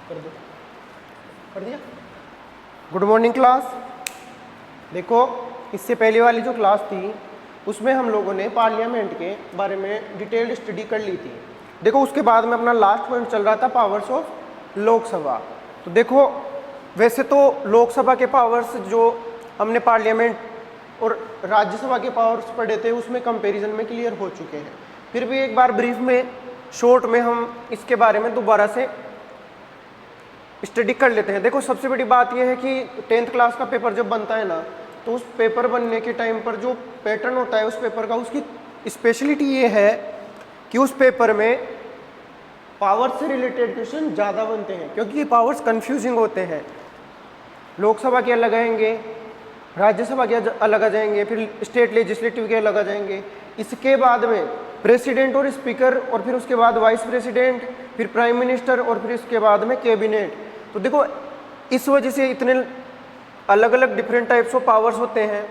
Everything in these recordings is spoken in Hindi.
कर दो, कर दिया। Good morning class. देखो इससे पहले वाली जो क्लास थी उसमें हम लोगों ने पार्लियामेंट के बारे में डिटेल्ड स्टडी कर ली थी। देखो उसके बाद में अपना लास्ट पॉइंट चल रहा था पावर्स ऑफ लोकसभा। तो देखो वैसे तो लोकसभा के पावर्स जो हमने पार्लियामेंट और राज्यसभा के पावर्स पढ़े थे उसमें कंपैरिजन में क्लियर हो चुके हैं। फिर भी एक बार ब्रीफ में शॉर्ट में हम इसके बारे में दोबारा से स्टडी कर लेते हैं। देखो सबसे बड़ी बात यह है कि 10th क्लास का पेपर जब बनता है ना तो उस पेपर बनने के टाइम पर जो पैटर्न होता है उस पेपर का, उसकी स्पेशलिटी ये है कि उस पेपर में पावर से रिलेटेड क्वेश्चन ज़्यादा बनते हैं, क्योंकि ये पावर्स कंफ्यूजिंग होते हैं। लोकसभा के अलग आएंगे, राज्यसभा के अलग आ जाएंगे, फिर स्टेट लेजिस्लेटिव के अलग आ जाएंगे। इसके बाद में प्रेसिडेंट और स्पीकर, और फिर उसके बाद वाइस प्रेसिडेंट, फिर प्राइम मिनिस्टर, और फिर इसके बाद में कैबिनेट। तो देखो इस वजह से इतने अलग अलग डिफरेंट टाइप्स ऑफ पावर्स होते हैं।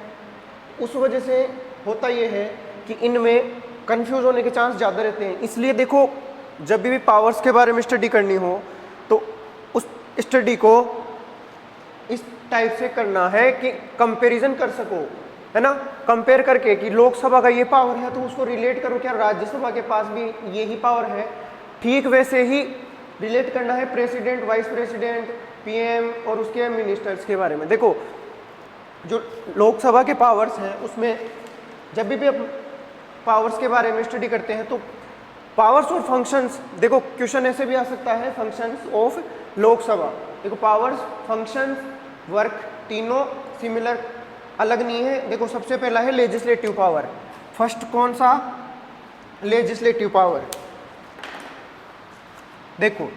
उस वजह से होता ये है कि इनमें कंफ्यूज होने के चांस ज़्यादा रहते हैं। इसलिए देखो जब भी पावर्स के बारे में स्टडी करनी हो तो उस स्टडी को इस टाइप से करना है कि कंपैरिजन कर सको, है ना, कंपेयर करके कि लोकसभा का ये पावर है तो उसको रिलेट करो क्या राज्यसभा के पास भी यही पावर है। ठीक वैसे ही रिलेट करना है प्रेसिडेंट, वाइस प्रेसिडेंट, पीएम और उसके मिनिस्टर्स के बारे में। देखो जो लोकसभा के पावर्स हैं उसमें जब भी आप पावर्स के बारे में स्टडी करते हैं तो पावर्स और फंक्शंस, देखो क्वेश्चन ऐसे भी आ सकता है फंक्शंस ऑफ लोकसभा। देखो पावर्स, फंक्शंस, वर्क तीनों सिमिलर, अलग नहीं है। देखो सबसे पहला है लेजिस्लेटिव पावर। फर्स्ट कौन सा? Legislative power. देखो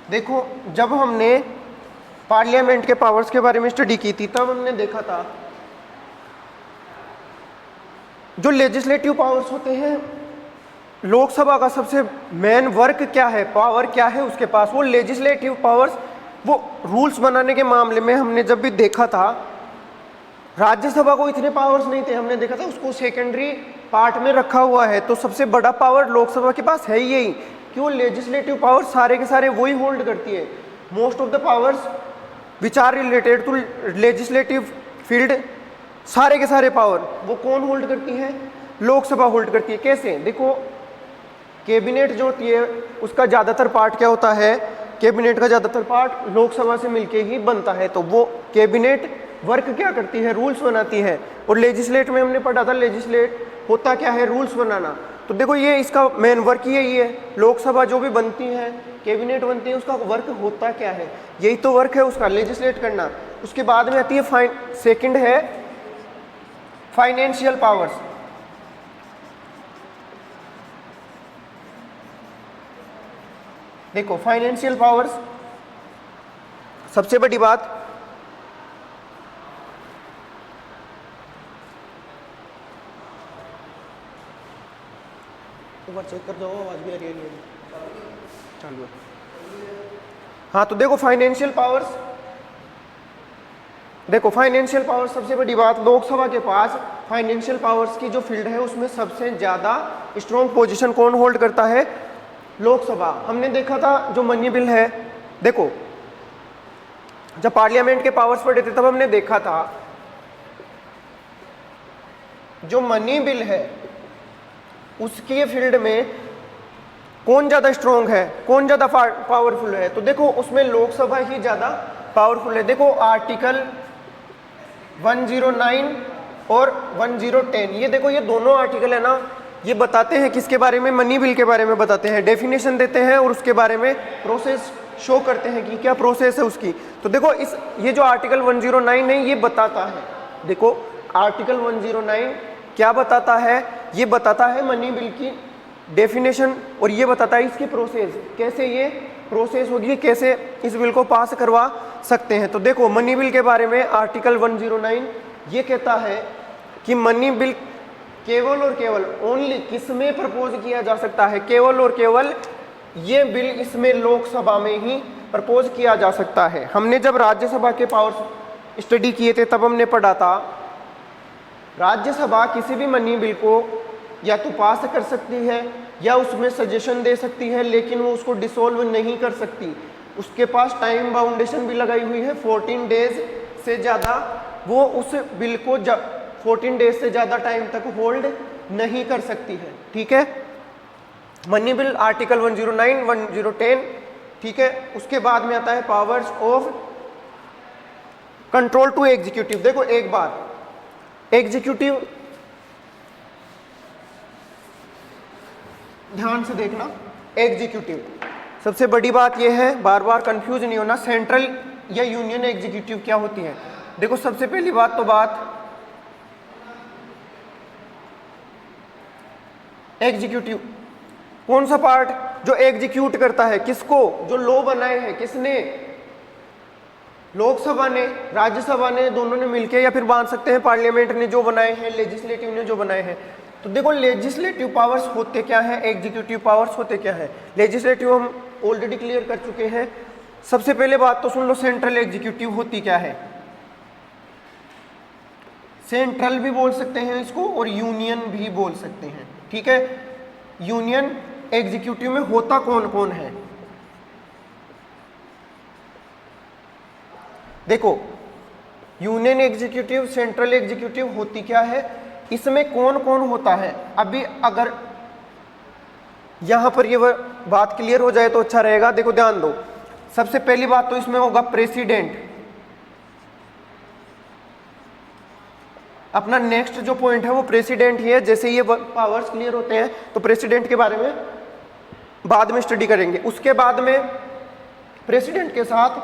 देखो जब हमने पार्लियामेंट के पावर्स के बारे में स्टडी की थी तब हमने देखा था जो लेजिस्लेटिव पावर्स होते हैं, लोकसभा का सबसे मेन वर्क क्या है, पावर क्या है उसके पास, वो लेजिस्लेटिव पावर्स। वो रूल्स बनाने के मामले में हमने जब भी देखा था राज्यसभा को इतने पावर्स नहीं थे, हमने देखा था उसको सेकेंडरी पार्ट में रखा हुआ है। तो सबसे बड़ा पावर लोकसभा के पास है यही कि वो लेजिस्लेटिव पावर सारे के सारे वही होल्ड करती है। Most of the powers which are related to legislative field, सारे के सारे पावर वो कौन होल्ड करती है? लोकसभा होल्ड करती है। कैसे? देखो कैबिनेट जो होती है उसका ज़्यादातर पार्ट क्या होता है? कैबिनेट का ज़्यादातर पार्ट लोकसभा से मिलके ही बनता है। तो वो कैबिनेट वर्क क्या करती है? रूल्स बनाती है। और लेजिस्लेट में हमने पढ़ा था लेजिस्लेट होता क्या है? रूल्स बनाना। तो देखो ये इसका मेन वर्क यही है। लोकसभा जो भी बनती है, कैबिनेट बनती है, उसका वर्क होता क्या है? यही तो वर्क है उसका, लेजिस्लेट करना। उसके बाद में आती है सेकंड है फाइनेंशियल पावर्स। देखो फाइनेंशियल पावर्स सबसे बड़ी बात, एक बार चेक कर दो आवाज भी आ रही है चालू है। हाँ तो देखो फाइनेंशियल पावर्स, देखो फाइनेंशियल पावर सबसे बड़ी बात, लोकसभा के पास फाइनेंशियल पावर्स की जो फील्ड है उसमें सबसे ज़्यादा स्ट्रॉन्ग पोजीशन कौन होल्ड करता है? लोकसभा। हमने देखा था जो मनी बिल है, देखो जब पार्लियामेंट के पावर्स पढ़े थे तब हमने देखा था जो मनी बिल है उसके फील्ड में कौन ज़्यादा स्ट्रॉन्ग है, कौन ज़्यादा पावरफुल है? तो देखो उसमें लोकसभा ही ज़्यादा पावरफुल है। देखो आर्टिकल 109 और 1010, ये देखो ये दोनों आर्टिकल है ना, ये बताते हैं किसके बारे में? मनी बिल के बारे में बताते हैं, डेफिनेशन देते हैं और उसके बारे में प्रोसेस शो करते हैं कि क्या प्रोसेस है उसकी। तो देखो ये जो आर्टिकल 109 है ये बताता है, देखो आर्टिकल 109 क्या बताता है? ये बताता है मनी बिल की डेफिनेशन और ये बताता है इसकी प्रोसेस, कैसे ये प्रोसेस होगी, कैसे इस बिल को पास करवा सकते हैं। तो देखो मनी बिल के बारे में आर्टिकल 109 ये कहता है कि मनी बिल केवल और केवल ओनली किस में प्रपोज किया जा सकता है, केवल और केवल ये बिल इसमें लोकसभा में ही प्रपोज किया जा सकता है। हमने जब राज्यसभा के पावर्स स्टडी किए थे तब हमने पढ़ा था राज्यसभा किसी भी मनी बिल को या तो पास कर सकती है या उसमें सजेशन दे सकती है, लेकिन वो उसको डिसोल्व नहीं कर सकती। उसके पास टाइम बाउंडेशन भी लगाई हुई है, 14 डेज से ज़्यादा वो उस बिल को 14 डेज से ज़्यादा टाइम तक होल्ड नहीं कर सकती है। ठीक है, मनी बिल आर्टिकल 109, 1010। ठीक है, उसके बाद में आता है powers of control to executive. देखो एक बात, एग्जीक्यूटिव ध्यान से देखना, एग्जीक्यूटिव सबसे बड़ी बात यह है, बार बार कंफ्यूज नहीं होना, सेंट्रल या यूनियन एग्जीक्यूटिव क्या होती है। देखो सबसे पहली बात तो एग्जीक्यूटिव कौन सा पार्ट जो एग्जीक्यूट करता है, किसको, जो लॉ बनाए हैं किसने, लोकसभा ने, राज्यसभा ने, दोनों ने मिलकर, या फिर मान सकते हैं पार्लियामेंट ने जो बनाए हैं, लेजिस्लेटिव ने जो बनाए हैं। तो देखो लेजिस्लेटिव पावर्स होते क्या है, एग्जीक्यूटिव पावर्स होते क्या है। लेजिस्लेटिव हम ऑलरेडी क्लियर कर चुके हैं। सबसे पहले बात तो सुन लो, सेंट्रल एग्जीक्यूटिव होती क्या है। सेंट्रल भी बोल सकते हैं इसको और यूनियन भी बोल सकते हैं। ठीक है, यूनियन एग्जीक्यूटिव में होता कौन कौन है। देखो यूनियन एग्जीक्यूटिव, सेंट्रल एग्जीक्यूटिव होती क्या है, इसमें कौन कौन होता है। अभी अगर यहां पर ये बात क्लियर हो जाए तो अच्छा रहेगा। देखो ध्यान दो, सबसे पहली बात तो इसमें होगा प्रेसिडेंट। अपना नेक्स्ट जो पॉइंट है वो प्रेसिडेंट ही है। जैसे ये पावर्स क्लियर होते हैं तो प्रेसिडेंट के बारे में बाद में स्टडी करेंगे। उसके बाद में प्रेसिडेंट के साथ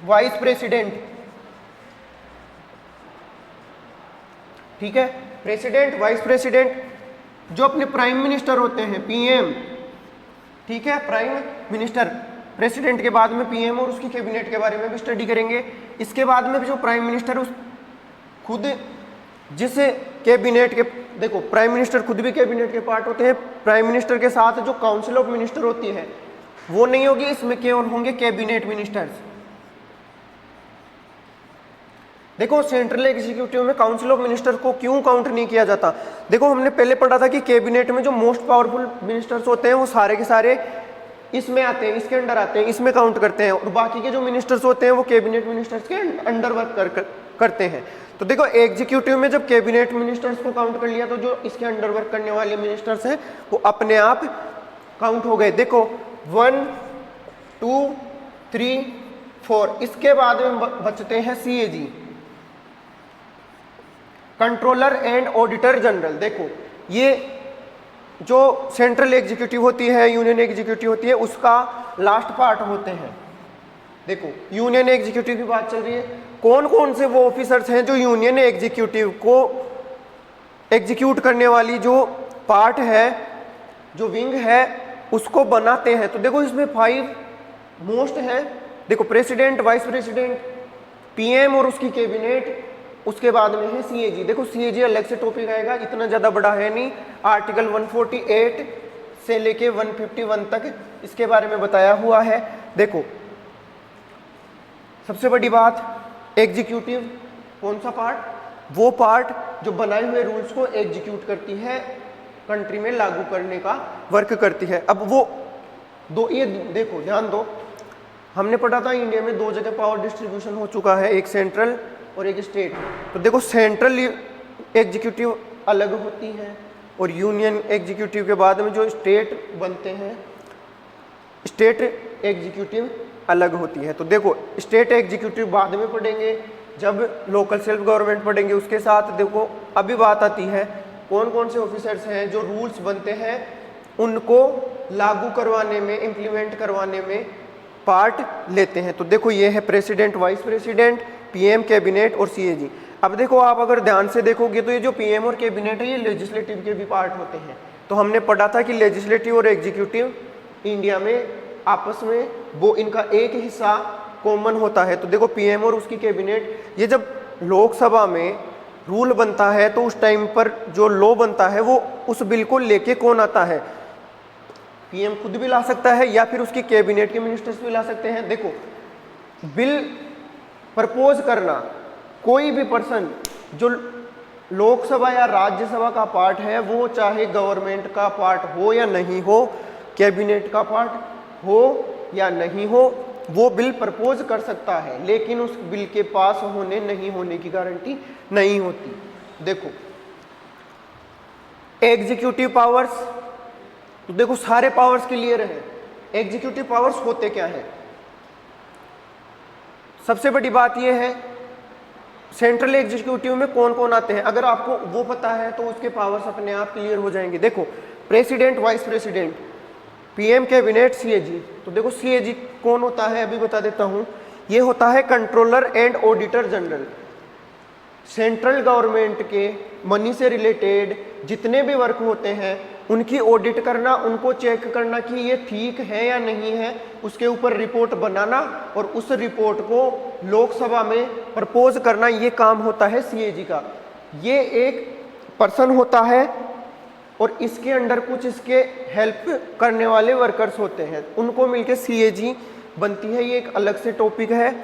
वाइस प्रेसिडेंट। ठीक है, प्रेसिडेंट, वाइस प्रेसिडेंट, जो अपने प्राइम मिनिस्टर होते हैं, पीएम। ठीक है, प्राइम मिनिस्टर, प्रेसिडेंट के बाद में पीएम और उसकी कैबिनेट के बारे में भी स्टडी करेंगे। इसके बाद में भी जो प्राइम मिनिस्टर उस खुद जिस कैबिनेट के, देखो प्राइम मिनिस्टर खुद भी कैबिनेट के पार्ट होते हैं। प्राइम मिनिस्टर के साथ जो काउंसिल ऑफ मिनिस्टर होती है वो नहीं होगी, इसमें केवल होंगे कैबिनेट मिनिस्टर्स। देखो सेंट्रल एग्जीक्यूटिव में काउंसिल ऑफ मिनिस्टर को क्यों काउंट नहीं किया जाता। देखो हमने पहले पढ़ा था कि कैबिनेट में जो मोस्ट पावरफुल मिनिस्टर्स होते हैं वो सारे के सारे इसमें आते हैं, इसके अंडर आते हैं, इसमें काउंट करते हैं, और बाकी के जो मिनिस्टर्स होते हैं वो कैबिनेट मिनिस्टर्स के अंडर वर्क करते हैं। तो देखो एग्जीक्यूटिव में जब कैबिनेट मिनिस्टर्स को काउंट कर लिया तो जो इसके अंडर वर्क करने वाले मिनिस्टर्स हैं वो अपने आप काउंट हो गए। देखो 1, 2, 3, 4, इसके बाद में बचते हैं CAG, controller and auditor general. देखो ये जो सेंट्रल एग्जीक्यूटिव होती है, यूनियन एग्जीक्यूटिव होती है, उसका लास्ट पार्ट होते हैं। देखो यूनियन एग्जीक्यूटिव की बात चल रही है, कौन कौन से वो ऑफिसर्स हैं जो यूनियन एग्जीक्यूटिव को एग्जीक्यूट करने वाली जो पार्ट है, जो विंग है, उसको बनाते हैं। तो देखो इसमें 5 मोस्ट है। देखो प्रेसिडेंट, वाइस प्रेसिडेंट, पीएम और उसकी कैबिनेट, उसके बाद में है CAG। देखो CAG अलग से टॉपिक आएगा, इतना ज़्यादा बड़ा है नहीं। आर्टिकल 148 से लेके 151 तक इसके बारे में बताया हुआ है। देखो सबसे बड़ी बात, एग्जीक्यूटिव कौन सा पार्ट, वो पार्ट जो बनाए हुए रूल्स को एग्जीक्यूट करती है, कंट्री में लागू करने का वर्क करती है। अब वो दो, ये देखो ध्यान दो, हमने पढ़ा था इंडिया में 2 जगह पावर डिस्ट्रीब्यूशन हो चुका है, एक सेंट्रल और एक स्टेट। तो देखो सेंट्रल एग्जीक्यूटिव अलग होती है और यूनियन एग्जीक्यूटिव के बाद में जो स्टेट बनते हैं, स्टेट एग्जीक्यूटिव अलग होती है। तो देखो स्टेट एग्जीक्यूटिव बाद में पढ़ेंगे, जब लोकल सेल्फ गवर्नमेंट पढ़ेंगे उसके साथ। देखो अभी बात आती है कौन कौन से ऑफिसर्स हैं जो रूल्स बनते हैं उनको लागू करवाने में, इम्प्लीमेंट करवाने में पार्ट लेते हैं। तो देखो ये है president, vice president, PM, cabinet और CAG। अब देखो आप अगर ध्यान से देखोगे तो ये जो पीएम और कैबिनेट है ये लेजिस्लेटिव के भी पार्ट होते हैं। तो हमने पढ़ा था कि लेजिस्लेटिव और एग्जीक्यूटिव इंडिया में आपस में वो इनका एक हिस्सा कॉमन होता है। तो देखो पीएम और उसकी कैबिनेट, ये जब लोकसभा में रूल बनता है तो उस टाइम पर जो लॉ बनता है वो उस बिल को लेके कौन आता है, पीएम खुद भी ला सकता है या फिर उसकी कैबिनेट के मिनिस्टर्स भी ला सकते हैं। देखो, बिल प्रपोज करना, कोई भी पर्सन जो लोकसभा या राज्यसभा का पार्ट है, वो चाहे गवर्नमेंट का पार्ट हो या नहीं हो, कैबिनेट का पार्ट हो या नहीं हो, वो बिल प्रपोज कर सकता है, लेकिन उस बिल के पास होने नहीं होने की गारंटी नहीं होती। देखो, एग्जीक्यूटिव पावर्स, तो देखो सारे पावर्स क्लियर है। एग्जीक्यूटिव पावर्स होते क्या है? सबसे बड़ी बात यह है सेंट्रल एग्जीक्यूटिव में कौन कौन आते हैं, अगर आपको वो पता है तो उसके पावर्स अपने आप क्लियर हो जाएंगे। देखो, president, vice president, PM, cabinet, CAG. तो देखो सीएजी कौन होता है अभी बता देता हूं, ये होता है controller and auditor general. Central government के मनी से रिलेटेड जितने भी वर्क होते हैं उनकी ऑडिट करना, उनको चेक करना कि ये ठीक है या नहीं है, उसके ऊपर रिपोर्ट बनाना और उस रिपोर्ट को लोकसभा में प्रपोज करना, ये काम होता है सीएजी का। ये एक पर्सन होता है और इसके अंडर कुछ इसके हेल्प करने वाले वर्कर्स होते हैं, उनको मिलके सीएजी बनती है। ये एक अलग से टॉपिक है।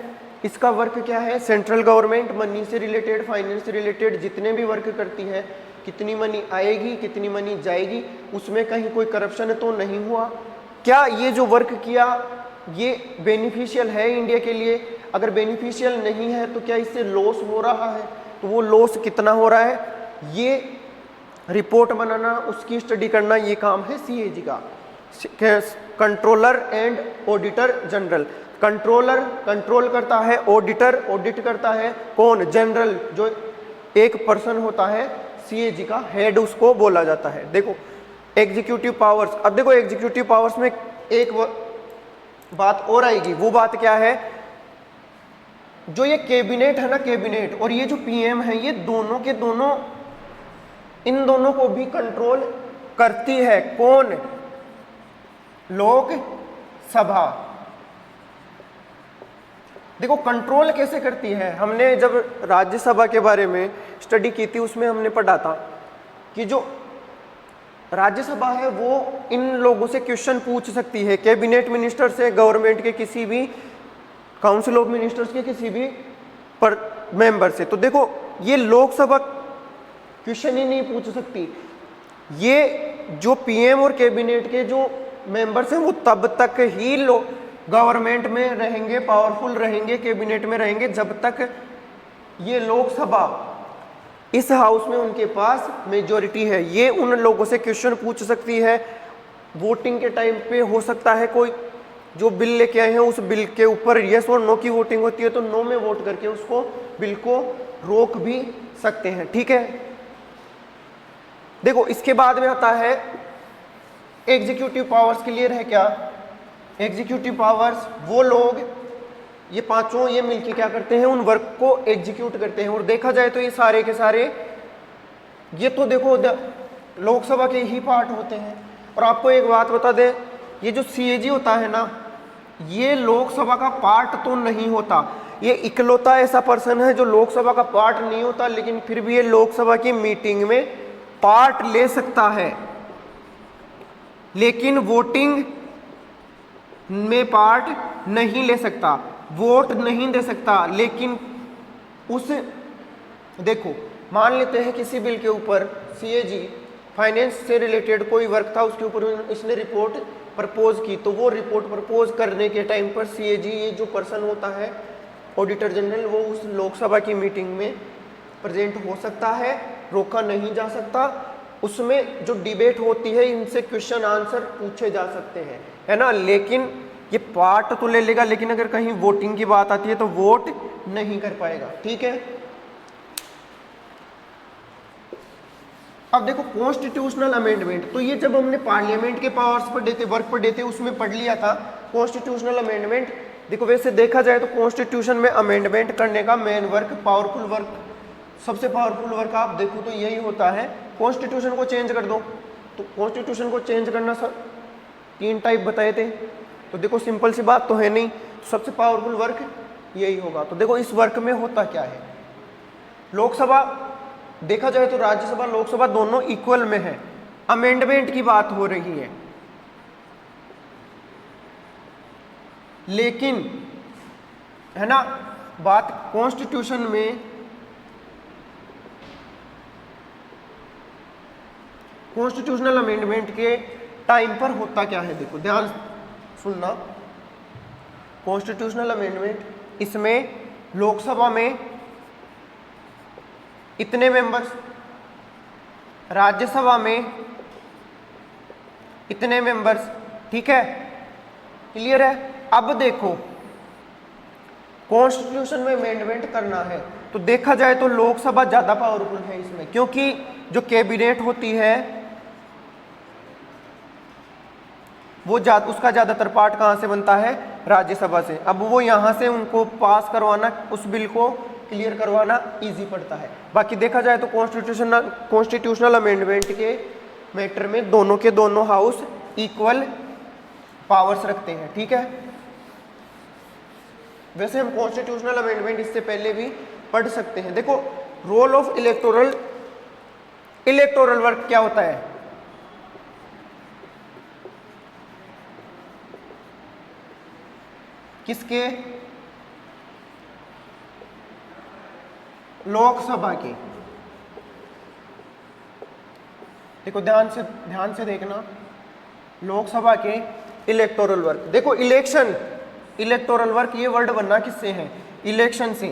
इसका वर्क क्या है? सेंट्रल गवर्नमेंट मनी से रिलेटेड, फाइनेंस से रिलेटेड जितने भी वर्क करती है, कितनी मनी आएगी, कितनी मनी जाएगी, उसमें कहीं कोई करप्शन तो नहीं हुआ, क्या ये जो वर्क किया ये बेनिफिशियल है इंडिया के लिए, अगर बेनिफिशियल नहीं है तो क्या इससे लॉस हो रहा है, तो वो लॉस कितना हो रहा है, ये रिपोर्ट बनाना, उसकी स्टडी करना, ये काम है सीएजी का। Controller and auditor general. Controller control करता है, ऑडिटर ऑडिट करता है, कौन? जनरल, जो एक पर्सन होता है सीएजी का हेड, उसको बोला जाता है। देखो एग्जीक्यूटिव पावर्स, अब देखो एग्जीक्यूटिव पावर्स में एक बात और आएगी, वो बात क्या है? जो ये कैबिनेट है ना, कैबिनेट और ये जो पीएम है, ये दोनों के दोनों, इन दोनों को भी कंट्रोल करती है कौन? लोकसभा। देखो कंट्रोल कैसे करती है, हमने जब राज्यसभा के बारे में स्टडी की थी उसमें हमने पढ़ा था कि जो राज्यसभा है वो इन लोगों से क्वेश्चन पूछ सकती है, कैबिनेट मिनिस्टर से, गवर्नमेंट के किसी भी, काउंसिल ऑफ मिनिस्टर्स के किसी भी पर मेंबर से। तो देखो ये लोकसभा क्वेश्चन ही नहीं पूछ सकती, ये जो पीएम और कैबिनेट के जो मेंबर्स हैं वो तब तक ही गवर्नमेंट में रहेंगे, पावरफुल रहेंगे, कैबिनेट में रहेंगे, जब तक ये लोकसभा, इस हाउस में उनके पास मेजॉरिटी है। ये उन लोगों से क्वेश्चन पूछ सकती है, वोटिंग के टाइम पे हो सकता है कोई जो बिल लेके आए हैं उस बिल के ऊपर यस और नो की वोटिंग होती है, तो नो में वोट करके उसको बिल को रोक भी सकते हैं। ठीक है, देखो इसके बाद में आता है एग्जीक्यूटिव पावर्स। क्लियर है क्या? एग्जीक्यूटिव पावर्स वो लोग, ये पांचों, ये मिलके क्या करते हैं? उन वर्क को एग्जीक्यूट करते हैं। और देखा जाए तो ये सारे के सारे, ये तो देखो लोकसभा के ही पार्ट होते हैं। और आपको एक बात बता दें, ये जो सीएजी होता है ना, ये लोकसभा का पार्ट तो नहीं होता, ये इकलौता ऐसा पर्सन है जो लोकसभा का पार्ट नहीं होता, लेकिन फिर भी ये लोकसभा की मीटिंग में पार्ट ले सकता है, लेकिन वोटिंग में पार्ट नहीं ले सकता, वोट नहीं दे सकता। लेकिन उस, देखो मान लेते हैं किसी बिल के ऊपर सीएजी, फाइनेंस से रिलेटेड कोई वर्क था, उसके ऊपर इसने रिपोर्ट प्रपोज की, तो वो रिपोर्ट प्रपोज करने के टाइम पर सीएजी, ये जो पर्सन होता है ऑडिटर जनरल, वो उस लोकसभा की मीटिंग में प्रेजेंट हो सकता है, रोका नहीं जा सकता। उसमें जो डिबेट होती है, इनसे क्वेश्चन आंसर पूछे जा सकते हैं, है ना, लेकिन ये पार्ट तो ले लेगा, लेकिन अगर कहीं वोटिंग की बात आती है तो वोट नहीं कर पाएगा। ठीक है, अब देखो कॉन्स्टिट्यूशनल अमेंडमेंट, तो ये जब हमने पार्लियामेंट के पावर्स पढ़े थे, वर्क पढ़े थे, उसमें पढ़ लिया था कॉन्स्टिट्यूशनल अमेंडमेंट। देखो वैसे देखा जाए तो कॉन्स्टिट्यूशन में अमेंडमेंट करने का मेन वर्क, पावरफुल वर्क, सबसे पावरफुल वर्क आप देखो तो यही होता है, कॉन्स्टिट्यूशन को चेंज कर दो। तो कॉन्स्टिट्यूशन को चेंज करना सर 3 टाइप बताए थे, तो देखो सिंपल सी बात तो है नहीं, सबसे पावरफुल वर्क यही होगा। तो देखो इस वर्क में होता क्या है, लोकसभा देखा जाए तो राज्यसभा लोकसभा दोनों इक्वल में है, अमेंडमेंट की बात हो रही है। लेकिन है ना, बात कॉन्स्टिट्यूशन में, कॉन्स्टिट्यूशनल अमेंडमेंट के टाइम पर होता क्या है, देखो ध्यान सुनना। कॉन्स्टिट्यूशनल अमेंडमेंट, इसमें लोकसभा में इतने मेंबर्स, राज्यसभा में इतने मेंबर्स, ठीक है, क्लियर है। अब देखो कॉन्स्टिट्यूशन में अमेंडमेंट करना है तो देखा जाए तो लोकसभा ज्यादा पावरफुल है इसमें, क्योंकि जो कैबिनेट होती है वो उसका ज्यादातर पार्ट कहां से बनता है, राज्यसभा से। अब वो यहां से उनको पास करवाना, उस बिल को क्लियर करवाना इजी पड़ता है। बाकी देखा जाए तो कॉन्स्टिट्यूशनल अमेंडमेंट के मैटर में दोनों के दोनों हाउस इक्वल पावर्स रखते हैं, ठीक है। वैसे हम कॉन्स्टिट्यूशनल अमेंडमेंट इससे पहले भी पढ़ सकते हैं। देखो रोल ऑफ इलेक्टोरल वर्क क्या होता है, किसके, लोकसभा के। देखो ध्यान से देखना, लोकसभा के इलेक्टोरल वर्क। देखो इलेक्टोरल वर्क, ये वर्ड बनना किससे है, इलेक्शन से।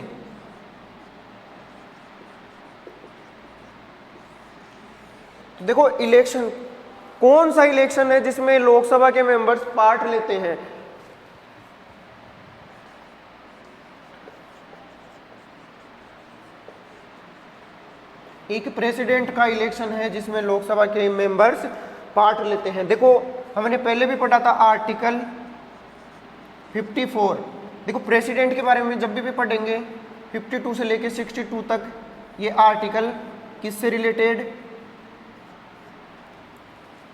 तो देखो इलेक्शन, कौन सा इलेक्शन है जिसमें लोकसभा के मेंबर्स पार्ट लेते हैं, एक प्रेसिडेंट का इलेक्शन है जिसमें लोकसभा के मेंबर्स पार्ट लेते हैं। देखो हमने पहले भी पढ़ा था आर्टिकल 54। देखो प्रेसिडेंट के बारे में जब भी पढ़ेंगे 52 से लेके 62 तक, ये आर्टिकल किससे रिलेटेड,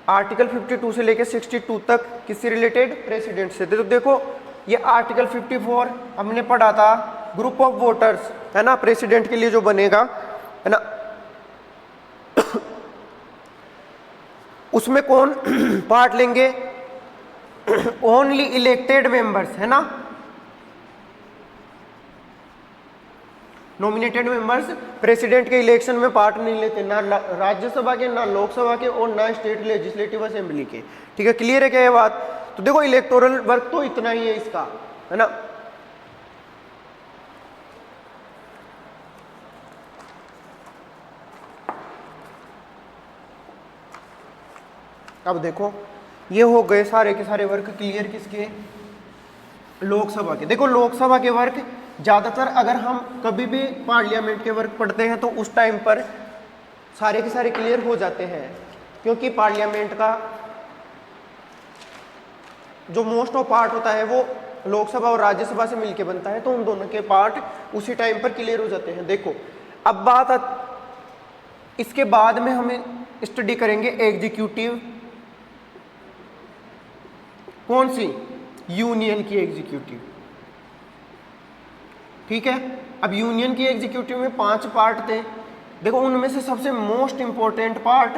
आर्टिकल 52 से लेके 62 तक किससे रिलेटेड, प्रेसिडेंट से। तो देखो ये आर्टिकल 54 हमने पढ़ा था, ग्रुप ऑफ वोटर्स है ना, प्रेसिडेंट के लिए जो बनेगा है ना, उसमें कौन पार्ट लेंगे, ओनली इलेक्टेड मेंबर्स है ना, नॉमिनेटेड मेंबर्स प्रेसिडेंट के इलेक्शन में पार्ट नहीं लेते, ना राज्यसभा के, ना लोकसभा के, और ना स्टेट लेजिस्लेटिव असेंबली के, ठीक है। क्लियर है क्या ये बात। तो देखो इलेक्टोरल वर्क तो इतना ही है इसका, है ना। अब देखो ये हो गए सारे के सारे वर्क क्लियर किसके, लोकसभा के। देखो लोकसभा के वर्क ज़्यादातर, अगर हम कभी भी पार्लियामेंट के वर्क पढ़ते हैं तो उस टाइम पर सारे के सारे क्लियर हो जाते हैं, क्योंकि पार्लियामेंट का जो मोस्ट ऑफ पार्ट होता है वो लोकसभा और राज्यसभा से मिलके बनता है, तो उन दोनों के पार्ट उसी टाइम पर क्लियर हो जाते हैं। देखो अब बात इसके बाद में हमें स्टडी करेंगे एग्जीक्यूटिव, कौन सी, यूनियन की एग्जीक्यूटिव, ठीक है। अब यूनियन की एग्जीक्यूटिव में 5 पार्ट थे। देखो उनमें से सबसे मोस्ट इंपॉर्टेंट पार्ट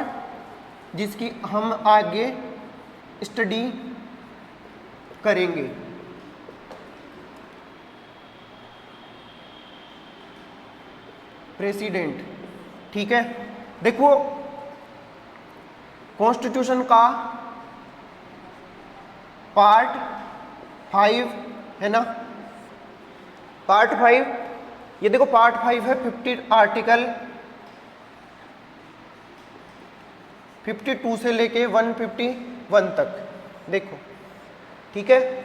जिसकी हम आगे स्टडी करेंगे, प्रेसिडेंट, ठीक है। देखो कॉन्स्टिट्यूशन का पार्ट 5 है ना, पार्ट 5, ये देखो पार्ट 5 है 50 आर्टिकल 52 से लेके 151 तक, देखो ठीक है।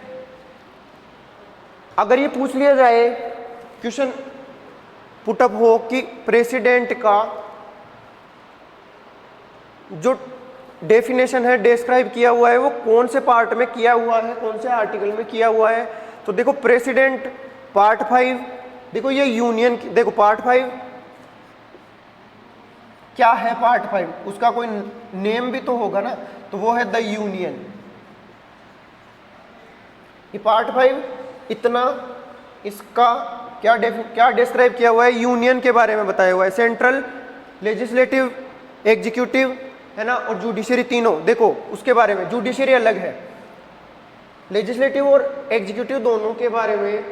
अगर ये पूछ लिया जाए, क्वेश्चन पुटअप हो कि प्रेसिडेंट का जो डेफिनेशन है, डिस्क्राइब किया हुआ है, वो कौन से पार्ट में किया हुआ है, कौन से आर्टिकल में किया हुआ है, तो देखो प्रेसिडेंट पार्ट 5, देखो ये यूनियन, देखो पार्ट 5 क्या है, पार्ट 5 उसका कोई नेम भी तो होगा ना, तो वो है द यूनियन। ये पार्ट 5 इतना, इसका क्या डिस्क्राइब किया हुआ है, यूनियन के बारे में बताया हुआ है, सेंट्रल लेजिस्लेटिव, एग्जीक्यूटिव, है ना, और जुडिशरी, तीनों। देखो उसके बारे में जुडिशरी अलग है, लेजिस्लेटिव और एग्जीक्यूटिव दोनों के बारे में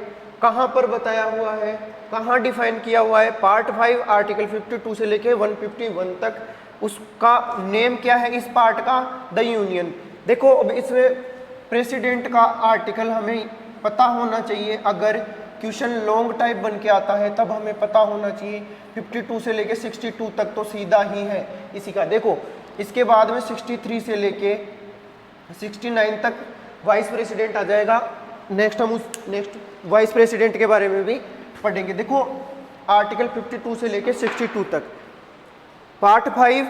कहाँ पर बताया हुआ है, कहाँ डिफाइन किया हुआ है? पार्ट 5 आर्टिकल 52 से लेके 151 तक। उसका नेम क्या है इस पार्ट का? The union. देखो अब इसमें प्रेसिडेंट का आर्टिकल हमें पता होना चाहिए। अगर क्वेश्चन लॉन्ग टाइप बन के आता है तब हमें पता होना चाहिए। 52 से लेके 62 तक तो सीधा ही है इसी का। देखो इसके बाद में 63 से लेके 69 तक वाइस प्रेसिडेंट आ जाएगा। नेक्स्ट हम उस नेक्स्ट वाइस प्रेसिडेंट के बारे में भी पढ़ेंगे। देखो आर्टिकल 52 से लेके 62 तक, पार्ट 5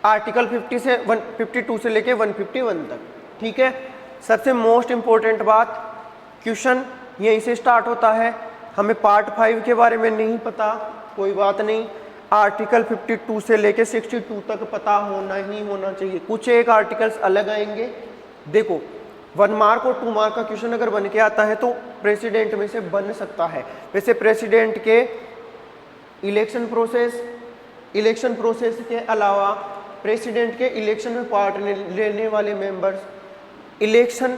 आर्टिकल 52 से लेके 151 तक, ठीक है। सबसे मोस्ट इंपॉर्टेंट बात, क्वेश्चन यहीं से स्टार्ट होता है। हमें पार्ट 5 के बारे में नहीं पता, कोई बात नहीं, आर्टिकल 52 से लेके 62 तक पता होना ही होना चाहिए। कुछ एक आर्टिकल्स अलग आएंगे। देखो 1 मार्क और 2 मार्क का क्वेश्चन अगर बन के आता है तो प्रेसिडेंट में से बन सकता है। वैसे प्रेसिडेंट के इलेक्शन प्रोसेस के अलावा प्रेसिडेंट के इलेक्शन में पार्ट लेने वाले मेंबर्स, इलेक्शन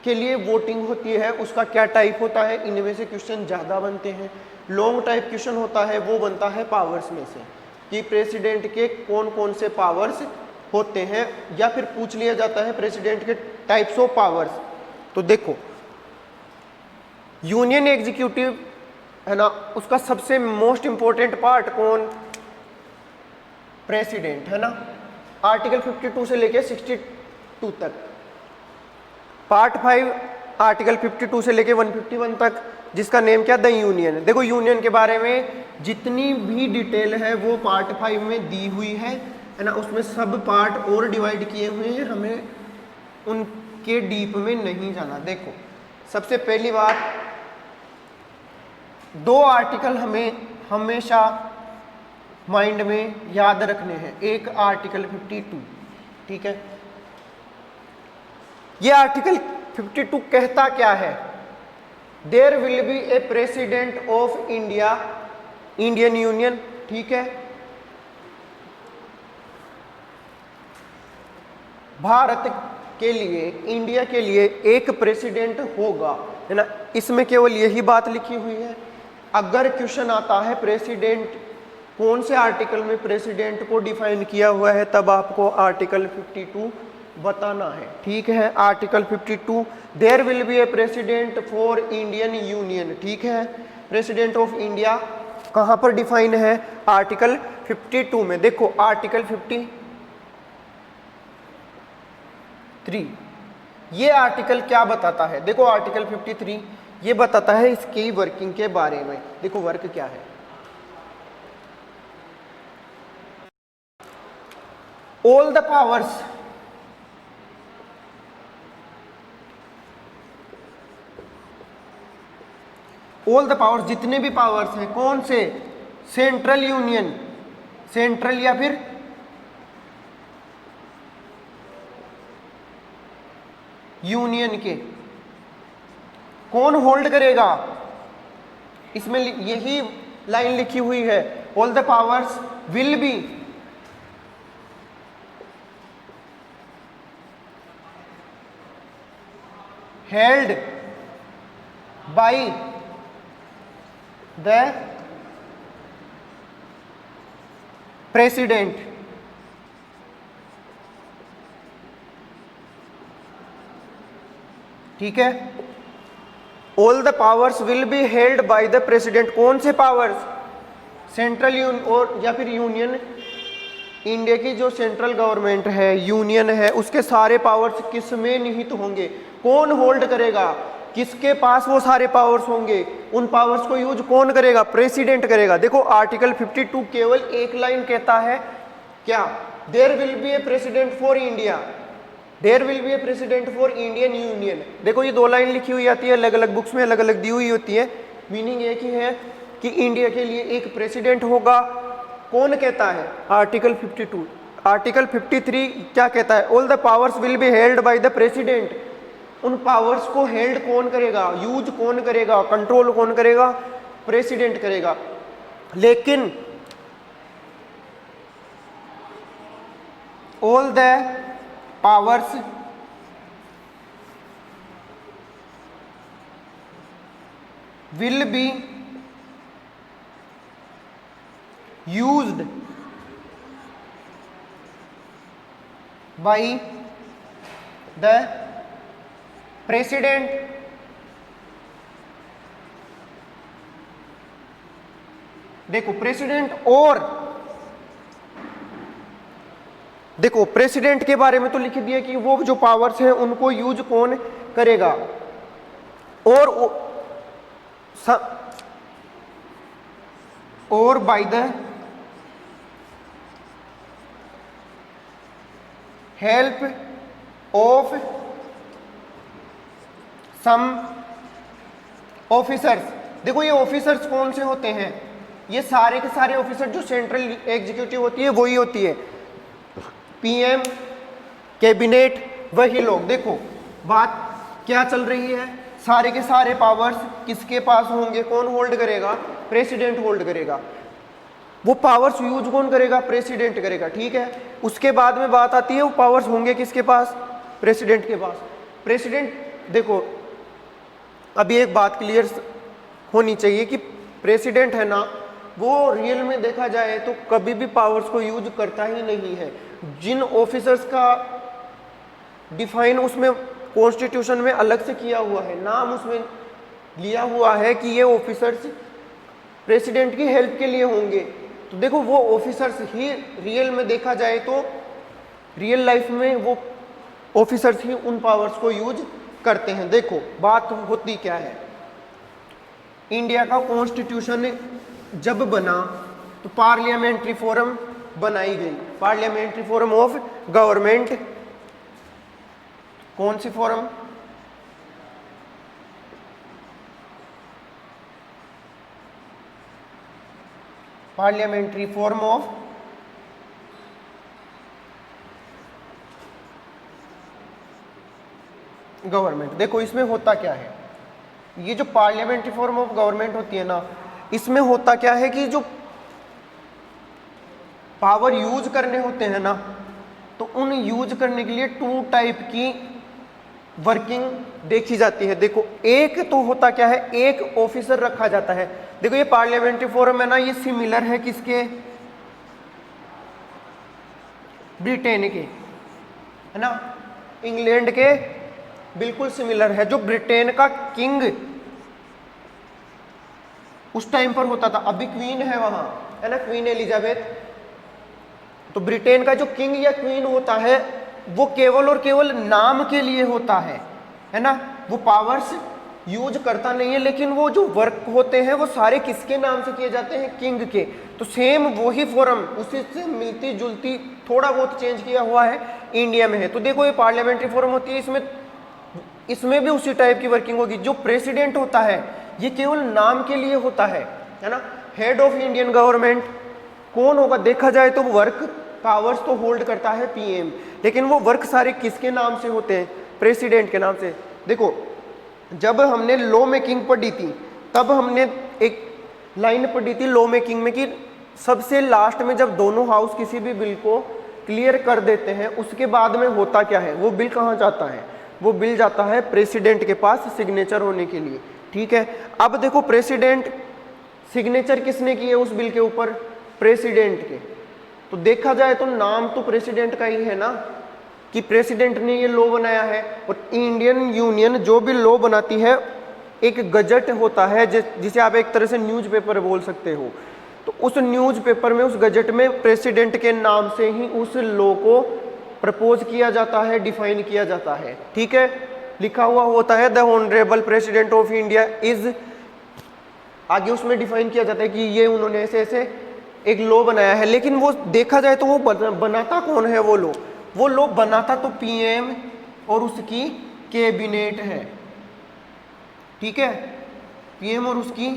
के लिए वोटिंग होती है, उसका क्या टाइप होता है, इनमें से क्वेश्चन ज़्यादा बनते हैं। लॉन्ग टाइप क्वेश्चन होता है वो बनता है पावर्स में से, कि प्रेसिडेंट के कौन कौन से पावर्स होते हैं, या फिर पूछ लिया जाता है प्रेसिडेंट के टाइप्स ऑफ पावर्स। तो देखो यूनियन एग्जीक्यूटिव है ना, उसका सबसे मोस्ट इंपॉर्टेंट पार्ट कौन? प्रेसिडेंट, है ना। आर्टिकल 52 से लेके 62 तक, पार्ट 5 आर्टिकल 52 से लेके 151 तक, जिसका नेम क्या? The union. देखो यूनियन के बारे में जितनी भी डिटेल है वो पार्ट 5 में दी हुई है ना। उसमें सब पार्ट और डिवाइड किए हुए हैं, हमें उनके डीप में नहीं जाना। देखो सबसे पहली बात, 2 आर्टिकल हमें हमेशा माइंड में याद रखने हैं। एक आर्टिकल 52, ठीक है। ये आर्टिकल 52 कहता क्या है? There will be a president of India, Indian union, ठीक है। भारत के लिए, इंडिया के लिए एक प्रेसिडेंट होगा, है ना। इसमें केवल यही बात लिखी हुई है। अगर क्वेश्चन आता है प्रेसिडेंट, कौन से आर्टिकल में प्रेसिडेंट को डिफाइन किया हुआ है, तब आपको आर्टिकल 52 बताना है, ठीक है। Article 52, there will be a president for Indian union, ठीक है। प्रेसिडेंट ऑफ इंडिया कहाँ पर डिफाइन है? आर्टिकल 52 में। देखो आर्टिकल 53, ये आर्टिकल क्या बताता है? देखो आर्टिकल 53 ये बताता है इसकी वर्किंग के बारे में। देखो वर्क क्या है। All the powers, all the powers, जितने भी पावर्स हैं, कौन से? सेंट्रल यूनियन, सेंट्रल या फिर यूनियन के, कौन होल्ड करेगा? इसमें यही लाइन लिखी हुई है, all the powers will be held by the president, ठीक है। All the powers will be held by the president, कौन से पावर्स? सेंट्रल और या फिर यूनियन, इंडिया की जो सेंट्रल गवर्नमेंट है, यूनियन है, उसके सारे पावर्स किस में निहित होंगे? कौन होल्ड करेगा? किसके पास वो सारे पावर्स होंगे? उन पावर्स को यूज कौन करेगा? प्रेसिडेंट करेगा। देखो आर्टिकल 52 केवल एक लाइन कहता है क्या? There will be a president for India, there will be a president for Indian union. देखो ये 2 लाइन लिखी हुई आती है, अलग अलग बुक्स में अलग अलग दी हुई होती है। मीनिंग एक ही है कि इंडिया के लिए एक प्रेसिडेंट होगा। कौन कहता है? आर्टिकल 52। आर्टिकल 53 क्या कहता है? All the powers will be held by the president. उन पावर्स को हेल्ड कौन करेगा? यूज कौन करेगा? कंट्रोल कौन करेगा? प्रेसिडेंट करेगा। लेकिन all the powers will be used by the president देखो प्रेसिडेंट और देखो प्रेसिडेंट के बारे में तो लिख दिया कि वो जो पावर्स हैं उनको यूज कौन करेगा और by the help of some officers. देखो ये ऑफिसर्स कौन से होते हैं, ये सारे के सारे ऑफिसर जो सेंट्रल एग्जीक्यूटिव होती है वही होती है, पीएम, कैबिनेट, वही लोग। देखो बात क्या चल रही है, सारे के सारे पावर्स किसके पास होंगे, कौन होल्ड करेगा, प्रेसिडेंट होल्ड करेगा। वो पावर्स यूज कौन करेगा, प्रेसिडेंट करेगा, ठीक है। उसके बाद में बात आती है वो पावर्स होंगे किसके पास, प्रेसिडेंट के पास। प्रेसिडेंट देखो अभी एक बात क्लियर होनी चाहिए कि प्रेसिडेंट है ना वो रियल में देखा जाए तो कभी भी पावर्स को यूज करता ही नहीं है। जिन ऑफिसर्स का डिफाइन उसमें कॉन्स्टिट्यूशन में अलग से किया हुआ है, नाम उसमें लिया हुआ है कि ये ऑफिसर्स प्रेसिडेंट की हेल्प के लिए होंगे, तो देखो वो ऑफिसर्स ही रियल में देखा जाए तो रियल लाइफ में वो ऑफिसर्स ही उन पावर्स को यूज करते हैं। देखो बात होती क्या है, इंडिया का कॉन्स्टिट्यूशन जब बना तो पार्लियामेंट्री फोरम बनाई गई, पार्लियामेंट्री फोरम ऑफ गवर्नमेंट। कौन सी forum, parliamentary forum of government. देखो इसमें होता क्या है, ये जो पार्लियामेंट्री फॉर्म ऑफ गवर्नमेंट होती है ना, इसमें होता क्या है कि जो पावर यूज करने होते हैं ना, तो उन यूज करने के लिए टू टाइप की वर्किंग देखी जाती है। देखो एक तो होता क्या है, एक ऑफिसर रखा जाता है। देखो ये पार्लियामेंट्री फोरम है ना, ये सिमिलर है किसके, ब्रिटेन के, है ना, इंग्लैंड के बिल्कुल सिमिलर है। जो ब्रिटेन का किंग उस टाइम पर होता था, अभी क्वीन है वहां, है ना, क्वीन एलिजाबेथ। तो ब्रिटेन का जो किंग या क्वीन होता है वो केवल और केवल नाम के लिए होता है ना, वो पावर्स यूज करता नहीं है, लेकिन वो जो वर्क होते हैं वो सारे किसके नाम से किए जाते हैं, किंग के। तो सेम वही फॉर्म उसी से मिलती जुलती, थोड़ा बहुत चेंज किया हुआ है इंडिया में है। तो देखो ये पार्लियामेंट्री फॉर्म होती है, इसमें भी उसी टाइप की वर्किंग होगी। जो प्रेसिडेंट होता है ये केवल नाम के लिए होता है ना। हेड ऑफ इंडियन गवर्नमेंट कौन होगा, देखा जाए तो वर्क पावर्स तो होल्ड करता है पीएम, लेकिन वो वर्क सारे किसके नाम से होते हैं, प्रेसिडेंट के नाम से। देखो जब हमने लॉ मेकिंग पढ़ी थी तब हमने एक लाइन पढ़ी थी लॉ मेकिंग में कि सबसे लास्ट में जब दोनों हाउस किसी भी बिल को क्लियर कर देते हैं उसके बाद में होता क्या है, वो बिल कहाँ जाता है, वो बिल जाता है प्रेसिडेंट के पास सिग्नेचर होने के लिए, ठीक है। अब देखो प्रेसिडेंट सिग्नेचर किसने किए उस बिल के ऊपर, प्रेसिडेंट के। तो देखा जाए तो नाम तो प्रेसिडेंट का ही है ना, कि प्रेसिडेंट ने ये लॉ बनाया है। और इंडियन यूनियन जो भी लॉ बनाती है एक गजट होता है जिसे आप एक तरह से न्यूज़पेपर बोल सकते हो। तो उस न्यूज़पेपर में, उस गजट में प्रेसिडेंट के नाम से ही उस लॉ को प्रपोज किया जाता है, डिफाइन किया जाता है, ठीक है। लिखा हुआ होता है the honourable president of India is, आगे उसमें डिफाइन किया जाता है कि ये उन्होंने ऐसे ऐसे एक लॉ बनाया है। लेकिन वो देखा जाए तो वो बनाता कौन है, वो लॉ बनाता तो पीएम और उसकी कैबिनेट है, ठीक है। पीएम और उसकी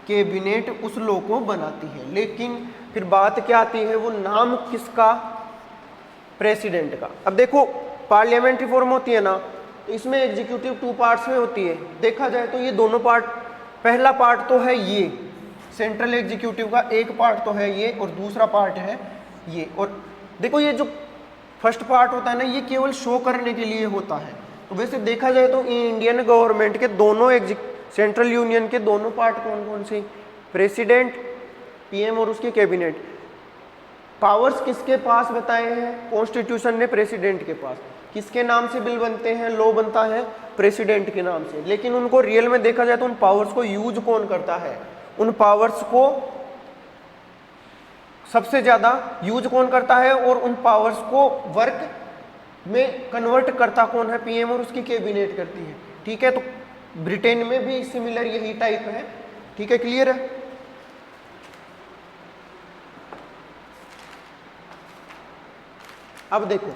कैबिनेट उस लॉ को बनाती है। लेकिन फिर बात क्या आती है, वो नाम किसका, प्रेसिडेंट का। अब देखो पार्लियामेंट्री फॉर्म होती है ना, तो इसमें एग्जीक्यूटिव टू पार्ट्स में होती है। देखा जाए तो ये दोनों पार्ट, पहला पार्ट तो है ये सेंट्रल एग्जीक्यूटिव का, एक पार्ट तो है ये और दूसरा पार्ट है ये। और देखो ये जो फर्स्ट पार्ट होता है ना, ये केवल शो करने के लिए होता है। तो वैसे देखा जाए तो इंडियन गवर्नमेंट के दोनों सेंट्रल यूनियन के दोनों पार्ट कौन कौन से, प्रेसिडेंट, पीएम और उसके कैबिनेट। पावर्स किसके पास बताए हैं, कॉन्स्टिट्यूशन ने प्रेसिडेंट के पास। किसके नाम से बिल बनते हैं, लॉ बनता है, प्रेसिडेंट के नाम से। लेकिन उनको रियल में देखा जाए तो उन पावर्स को यूज कौन करता है, उन पावर्स को सबसे ज्यादा यूज कौन करता है और उन पावर्स को वर्क में कन्वर्ट करता कौन है, पीएम और उसकी कैबिनेट करती है। ठीक है, तो ब्रिटेन में भी सिमिलर यही टाइप है। ठीक है, क्लियर है। अब देखो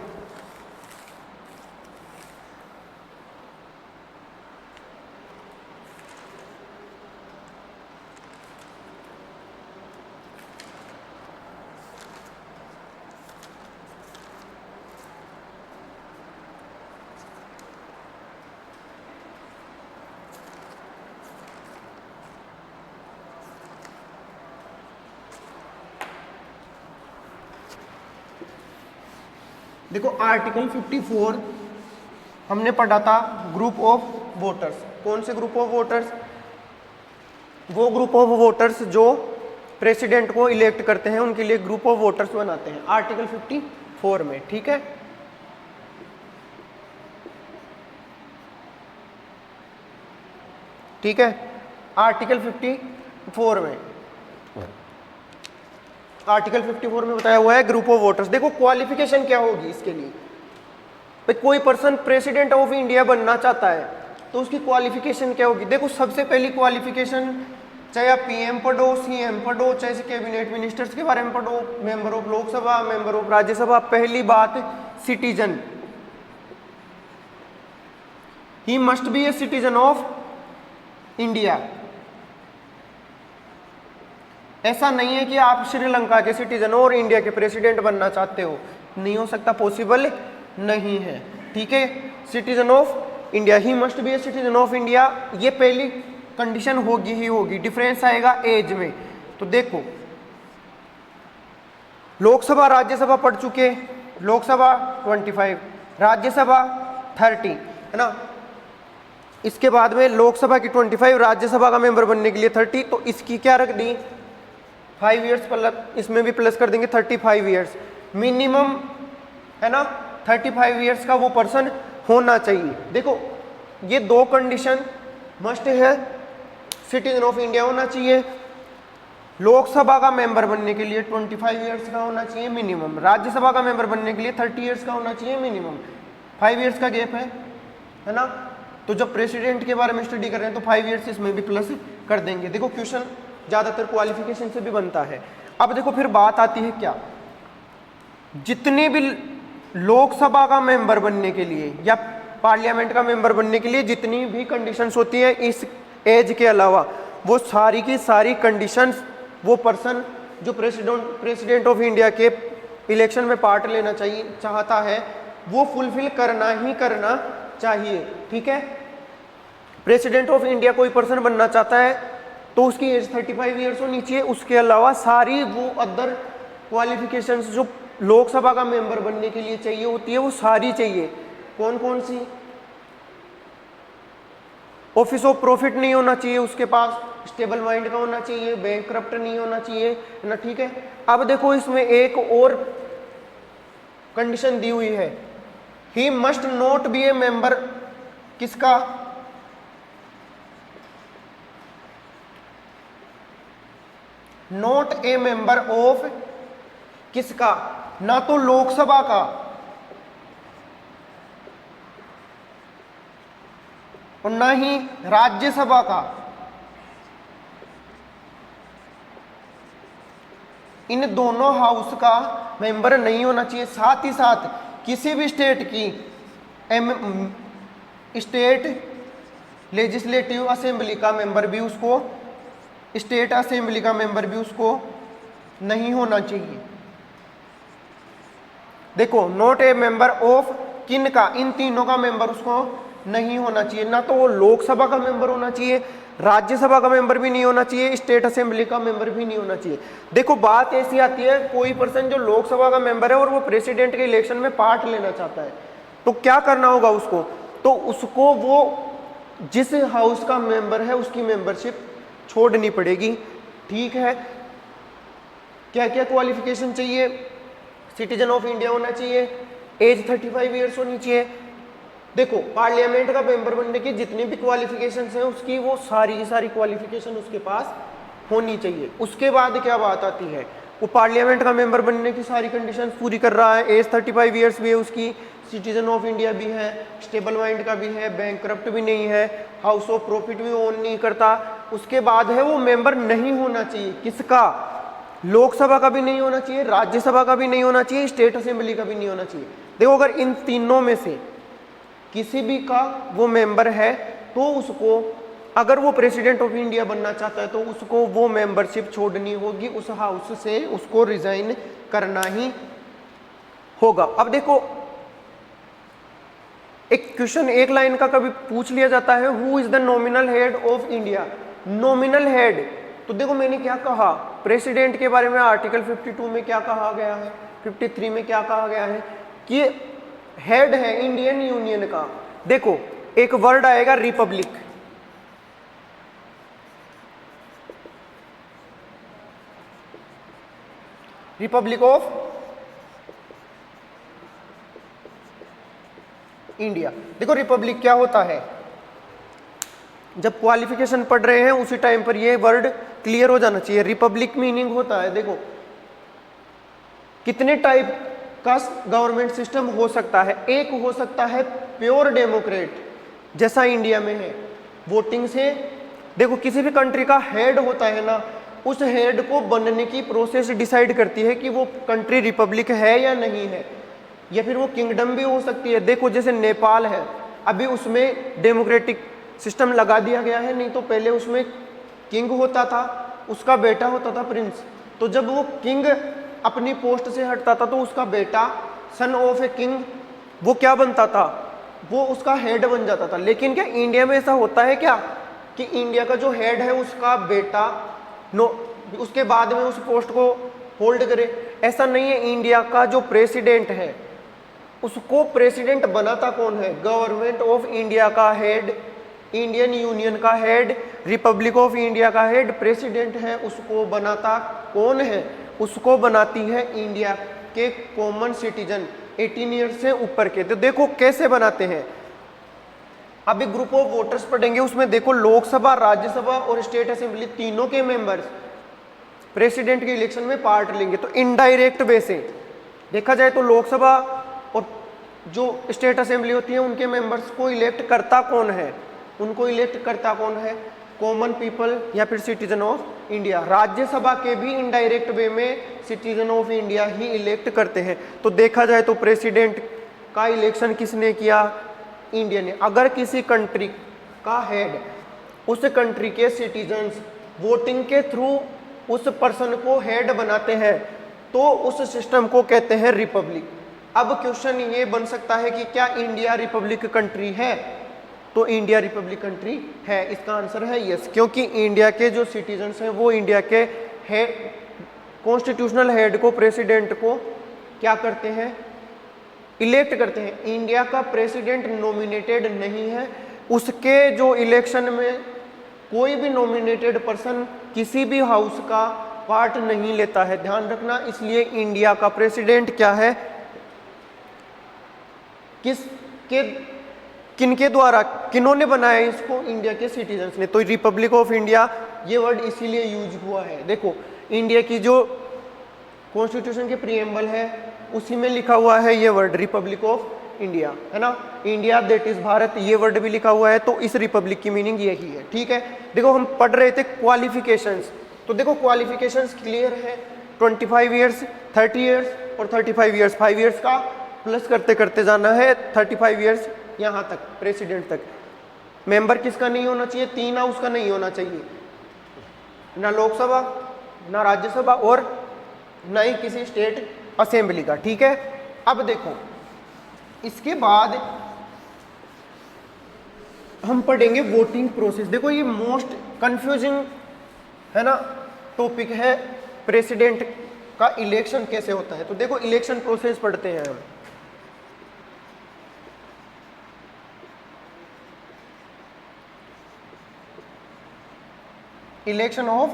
देखो आर्टिकल 54 हमने पढ़ा था, ग्रुप ऑफ वोटर्स। कौन से ग्रुप ऑफ वोटर्स, वो ग्रुप ऑफ वोटर्स जो प्रेसिडेंट को इलेक्ट करते हैं उनके लिए ग्रुप ऑफ वोटर्स बनाते हैं आर्टिकल 54 में। ठीक है, ठीक है, आर्टिकल 54 में, आर्टिकल 54 में बताया हुआ है ग्रुप ऑफ वोटर्स। देखो क्वालिफिकेशन क्या होगी इसके लिए, भाई कोई पर्सन प्रेसिडेंट ऑफ इंडिया बनना चाहता है तो उसकी क्वालिफिकेशन क्या होगी। देखो सबसे पहली क्वालिफिकेशन, चाहे आप पीएम पढ़ो, सीएम पढ़ो, चाहे कैबिनेट मिनिस्टर्स के बारे में पढ़ो, member of Lok Sabha, member of Rajya Sabha, पहली बात citizen, he must be a citizen of India. ऐसा नहीं है कि आप श्रीलंका के सिटीजन हो और इंडिया के प्रेसिडेंट बनना चाहते हो, नहीं हो सकता, पॉसिबल नहीं है। ठीक है, citizen of India, he must be a citizen of India, ये पहली कंडीशन होगी ही होगी। डिफरेंस आएगा एज में। तो देखो लोकसभा राज्यसभा पढ़ चुके, लोकसभा 25, राज्यसभा 30, है ना। इसके बाद में लोकसभा की 25, राज्यसभा का मेंबर बनने के लिए 30, तो इसकी क्या रख दी 5 ईयर्स प्लस, इसमें भी प्लस कर देंगे 35 ईयर्स मिनिमम, है ना। 35 ईयर्स का वो पर्सन होना चाहिए। देखो ये दो कंडीशन मस्ट है, सिटीजन ऑफ इंडिया होना चाहिए, लोकसभा का मेंबर बनने के लिए 25 ईयर्स का होना चाहिए मिनिमम, राज्यसभा का मेंबर बनने के लिए 30 ईयर्स का होना चाहिए मिनिमम। 5 ईयर्स का गैप है ना। तो जब प्रेसिडेंट के बारे में स्टडी कर रहे हैं तो 5 ईयर्स इसमें भी प्लस कर देंगे। देखो क्वेश्चन ज्यादातर क्वालिफिकेशन से भी बनता है। अब देखो फिर बात आती है क्या, जितने भी लोकसभा का मेंबर बनने के लिए या पार्लियामेंट का मेंबर बनने के लिए जितनी भी कंडीशंस होती है इस एज के अलावा, वो सारी की सारी कंडीशंस वो पर्सन जो प्रेसिडेंट ऑफ इंडिया के इलेक्शन में पार्ट लेना चाहिए चाहता है वो फुलफिल करना ही करना चाहिए। ठीक है, प्रेसिडेंट ऑफ इंडिया कोई पर्सन बनना चाहता है तो उसकी एज 35 ईयर्स होनी चाहिए। उसके अलावा सारी वो अदर क्वालिफिकेशंस जो लोकसभा का मेंबर बनने के लिए चाहिए होती है वो सारी चाहिए। कौन कौन सी, ऑफिस ऑफ प्रॉफिट नहीं होना चाहिए उसके पास, स्टेबल माइंड का होना चाहिए, बैंकक्रप्ट नहीं होना चाहिए, है ना। ठीक है, अब देखो इसमें एक और कंडीशन दी हुई है, he must not be A member किसका, नॉट ए मेंबर ऑफ किसका, ना तो लोकसभा का और ना ही राज्यसभा का। इन दोनों हाउस का मेंबर नहीं होना चाहिए। साथ ही साथ किसी भी स्टेट की स्टेट लेजिस्लेटिव असेंबली का मेंबर भी उसको, स्टेट असेंबली का मेंबर भी उसको नहीं होना चाहिए। देखो not a member of kin का, इन तीनों का मेंबर उसको नहीं होना चाहिए, ना तो वो लोकसभा का मेंबर होना चाहिए, राज्यसभा का मेंबर भी नहीं होना चाहिए, स्टेट असेंबली का मेंबर भी नहीं होना चाहिए। देखो बात ऐसी आती है, कोई पर्सन जो लोकसभा का मेंबर है और वो प्रेसिडेंट के इलेक्शन में पार्ट लेना चाहता है, तो क्या करना होगा उसको? तो उसको वो जिस हाउस का मेंबर है उसकी मेंबरशिप छोड़नी पड़ेगी। ठीक है, क्या क्या क्वालिफिकेशन चाहिए? सिटीजन ऑफ इंडिया होना चाहिए, एज 35 ईयर्स होनी चाहिए। देखो पार्लियामेंट का मेंबर बनने की जितनी भी क्वालिफिकेशन हैं उसकी वो सारी की सारी क्वालिफिकेशन उसके पास होनी चाहिए। उसके बाद क्या बात आती है, वो पार्लियामेंट का मेंबर बनने की सारी कंडीशन पूरी कर रहा है, एज 35 ईयर्स भी है उसकी, सिटीजन ऑफ इंडिया भी है, स्टेबल माइंड का भी है, बैंकरप्ट भी नहीं है, हाउस ऑफ प्रॉफिट भी ओन नहीं करता। उसके बाद है वो मेंबर नहीं होना चाहिए, किसका? लोकसभा का भी नहीं होना चाहिए, राज्यसभा का भी नहीं होना चाहिए, स्टेट असेंबली का भी नहीं होना चाहिए। देखो अगर इन तीनों में से किसी भी का वो मेंबर है तो उसको, अगर वो प्रेसिडेंट ऑफ इंडिया बनना चाहता है तो उसको वो मेंबरशिप छोड़नी होगी, उस हाउस से उसको रिजाइन करना ही होगा। अब देखो एक क्वेश्चन एक लाइन का कभी पूछ लिया जाता है, who is the nominal head of India? Nominal head, तो देखो मैंने क्या कहा, प्रेसिडेंट के बारे में आर्टिकल 52 में क्या कहा गया है, 53 में क्या कहा गया है कि हेड है इंडियन यूनियन का। देखो एक वर्ड आएगा रिपब्लिक, रिपब्लिक ऑफ इंडिया। देखो रिपब्लिक क्या होता है, जब क्वालिफिकेशन पढ़ रहे हैं उसी टाइम पर ये वर्ड क्लियर हो जाना चाहिए। रिपब्लिक मीनिंग होता है, देखो कितने टाइप का गवर्नमेंट सिस्टम हो सकता है। एक हो सकता है प्योर डेमोक्रेट जैसा इंडिया में है, वोटिंग से। देखो किसी भी कंट्री का हेड होता है ना, उस हेड को बनने की प्रोसेस डिसाइड करती है कि वो कंट्री रिपब्लिक है या नहीं है, या फिर वो किंगडम भी हो सकती है। देखो जैसे नेपाल है, अभी उसमें डेमोक्रेटिक सिस्टम लगा दिया गया है, नहीं तो पहले उसमें किंग होता था, उसका बेटा होता था प्रिंस। तो जब वो किंग अपनी पोस्ट से हटता था तो उसका बेटा सन ऑफ ए किंग वो क्या बनता था, वो उसका हेड बन जाता था। लेकिन क्या इंडिया में ऐसा होता है क्या कि इंडिया का जो हेड है उसका बेटा उसके बाद में उस पोस्ट को होल्ड करे? ऐसा नहीं है। इंडिया का जो प्रेसिडेंट है उसको प्रेसिडेंट बनाता कौन है? गवर्नमेंट ऑफ इंडिया का हेड, इंडियन यूनियन का हेड, रिपब्लिक ऑफ इंडिया का हेड प्रेसिडेंट है। उसको बनाता कौन है? उसको बनाती है इंडिया के कॉमन सिटीजन 18 ईयर्स से ऊपर के। तो देखो कैसे बनाते हैं, अभी ग्रुप ऑफ वोटर्स पढ़ेंगे, उसमें देखो लोकसभा, राज्यसभा और स्टेट असेंबली तीनों के मेंबर्स प्रेसिडेंट के इलेक्शन में पार्ट लेंगे। तो इनडायरेक्ट वे से देखा जाए तो लोकसभा और जो स्टेट असेंबली होती है उनके मेंबर्स को इलेक्ट करता कौन है? उनको इलेक्ट करता कौन है? कॉमन पीपल या फिर सिटीजन ऑफ इंडिया। राज्यसभा के भी इनडायरेक्ट वे में citizen of India he elect करते हैं। तो देखा जाए तो प्रेसिडेंट का इलेक्शन किसने किया? इंडिया ने। अगर किसी कंट्री का हेड, उस कंट्री के सिटीजन्स वोटिंग के थ्रू उस पर्सन को हेड बनाते हैं तो उस सिस्टम को कहते हैं रिपब्लिक। अब क्वेश्चन ये बन सकता है कि क्या इंडिया रिपब्लिक कंट्री है? तो इंडिया रिपब्लिक कंट्री है। इसका आंसर है यस, क्योंकि इंडिया के जो सिटीजन्स हैं वो इंडिया के हेड, कॉन्स्टिट्यूशनल हेड को, प्रेसिडेंट को क्या करते हैं? इलेक्ट करते हैं। इंडिया का प्रेसिडेंट नॉमिनेटेड नहीं है, उसके जो इलेक्शन में कोई भी नॉमिनेटेड पर्सन किसी भी हाउस का पार्ट नहीं लेता है, ध्यान रखना। इसलिए इंडिया का प्रेसिडेंट क्या है, किनके द्वारा, किन्होंने बनाया इसको? इंडिया के सिटीजन्स ने। तो रिपब्लिक ऑफ इंडिया ये वर्ड इसीलिए यूज हुआ है। देखो इंडिया की जो कॉन्स्टिट्यूशन के प्रीएम्बल है उसी में लिखा हुआ है ये वर्ड रिपब्लिक ऑफ इंडिया, है ना। इंडिया दैट इज भारत ये वर्ड भी लिखा हुआ है, तो इस रिपब्लिक की मीनिंग यही है। ठीक है, देखो हम पढ़ रहे थे क्वालिफिकेशंस, तो देखो क्वालिफिकेशंस क्लियर है। 25 ईयर्स, 30 ईयर्स और 35 ईयर्स, 5 ईयर्स का प्लस करते करते जाना है 35 ईयर्स यहाँ तक, प्रेसिडेंट तक। मेंबर किसका नहीं होना चाहिए? 3 हाउस का नहीं होना चाहिए, ना लोकसभा, ना राज्यसभा और ना ही किसी स्टेट असेंबली का। ठीक है, अब देखो इसके बाद हम पढ़ेंगे वोटिंग प्रोसेस। देखो ये मोस्ट कंफ्यूजिंग है ना टॉपिक है, प्रेसिडेंट का इलेक्शन कैसे होता है। तो देखो इलेक्शन प्रोसेस पढ़ते हैं हम। Election of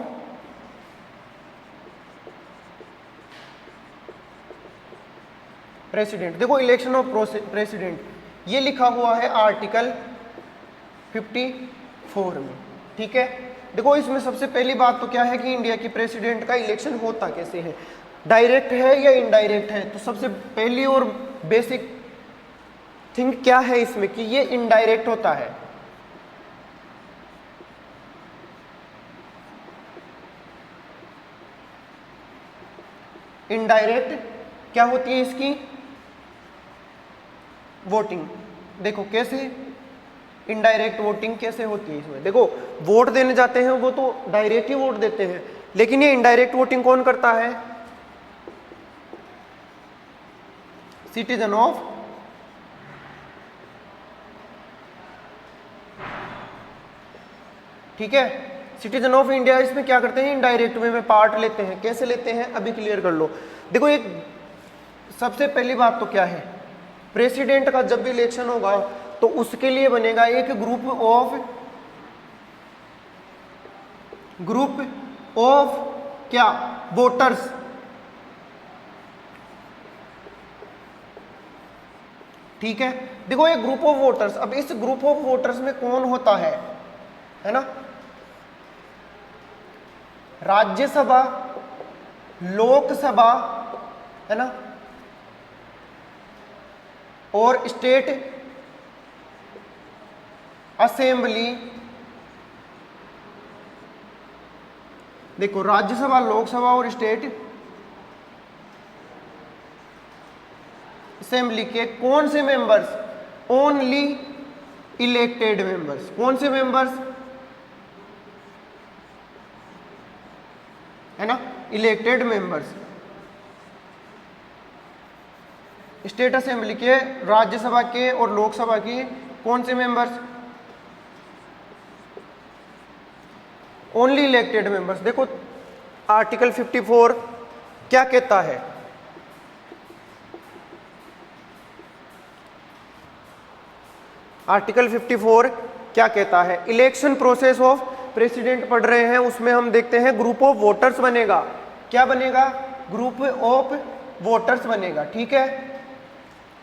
president. देखो इलेक्शन ऑफ प्रेसिडेंट ये लिखा हुआ है आर्टिकल 54 में, ठीक है। देखो इसमें सबसे पहली बात तो क्या है कि इंडिया की प्रेसिडेंट का इलेक्शन होता कैसे है, डायरेक्ट है या इनडायरेक्ट है। तो सबसे पहली और बेसिक थिंग क्या है इसमें कि ये इनडायरेक्ट होता है। इनडायरेक्ट क्या होती है इसकी वोटिंग। देखो कैसे इनडायरेक्ट वोटिंग कैसे होती है इसमें। देखो वोट देने जाते हैं वो तो डायरेक्ट ही वोट देते हैं, लेकिन ये इनडायरेक्ट वोटिंग कौन करता है, सिटीजन ऑफ ठीक है, सिटीजन ऑफ इंडिया इसमें क्या करते हैं, इनडायरेक्ट वे में पार्ट लेते हैं। कैसे लेते हैं अभी क्लियर कर लो। देखो एक सबसे पहली बात तो क्या है, प्रेसिडेंट का जब भी इलेक्शन होगा तो उसके लिए बनेगा एक ग्रुप ऑफ क्या वोटर्स। ठीक है, देखो एक ग्रुप ऑफ वोटर्स। अब इस ग्रुप ऑफ वोटर्स में कौन होता है ना, राज्यसभा, लोकसभा है ना, और स्टेट असेंबली। देखो राज्यसभा, लोकसभा और स्टेट असेंबली के कौन से मेंबर्स, ओनली इलेक्टेड मेंबर्स। कौन से मेंबर्स है ना, इलेक्टेड मेंबर्स। स्टेट असेंबली के, राज्यसभा के और लोकसभा के कौन से मेंबर्स, ओनली इलेक्टेड मेंबर्स। देखो आर्टिकल 54 क्या कहता है, आर्टिकल 54 क्या कहता है, इलेक्शन प्रोसेस ऑफ प्रेसिडेंट पढ़ रहे हैं, उसमें हम देखते हैं ग्रुप ऑफ वोटर्स बनेगा। क्या बनेगा, ग्रुप ऑफ वोटर्स बनेगा। ठीक है,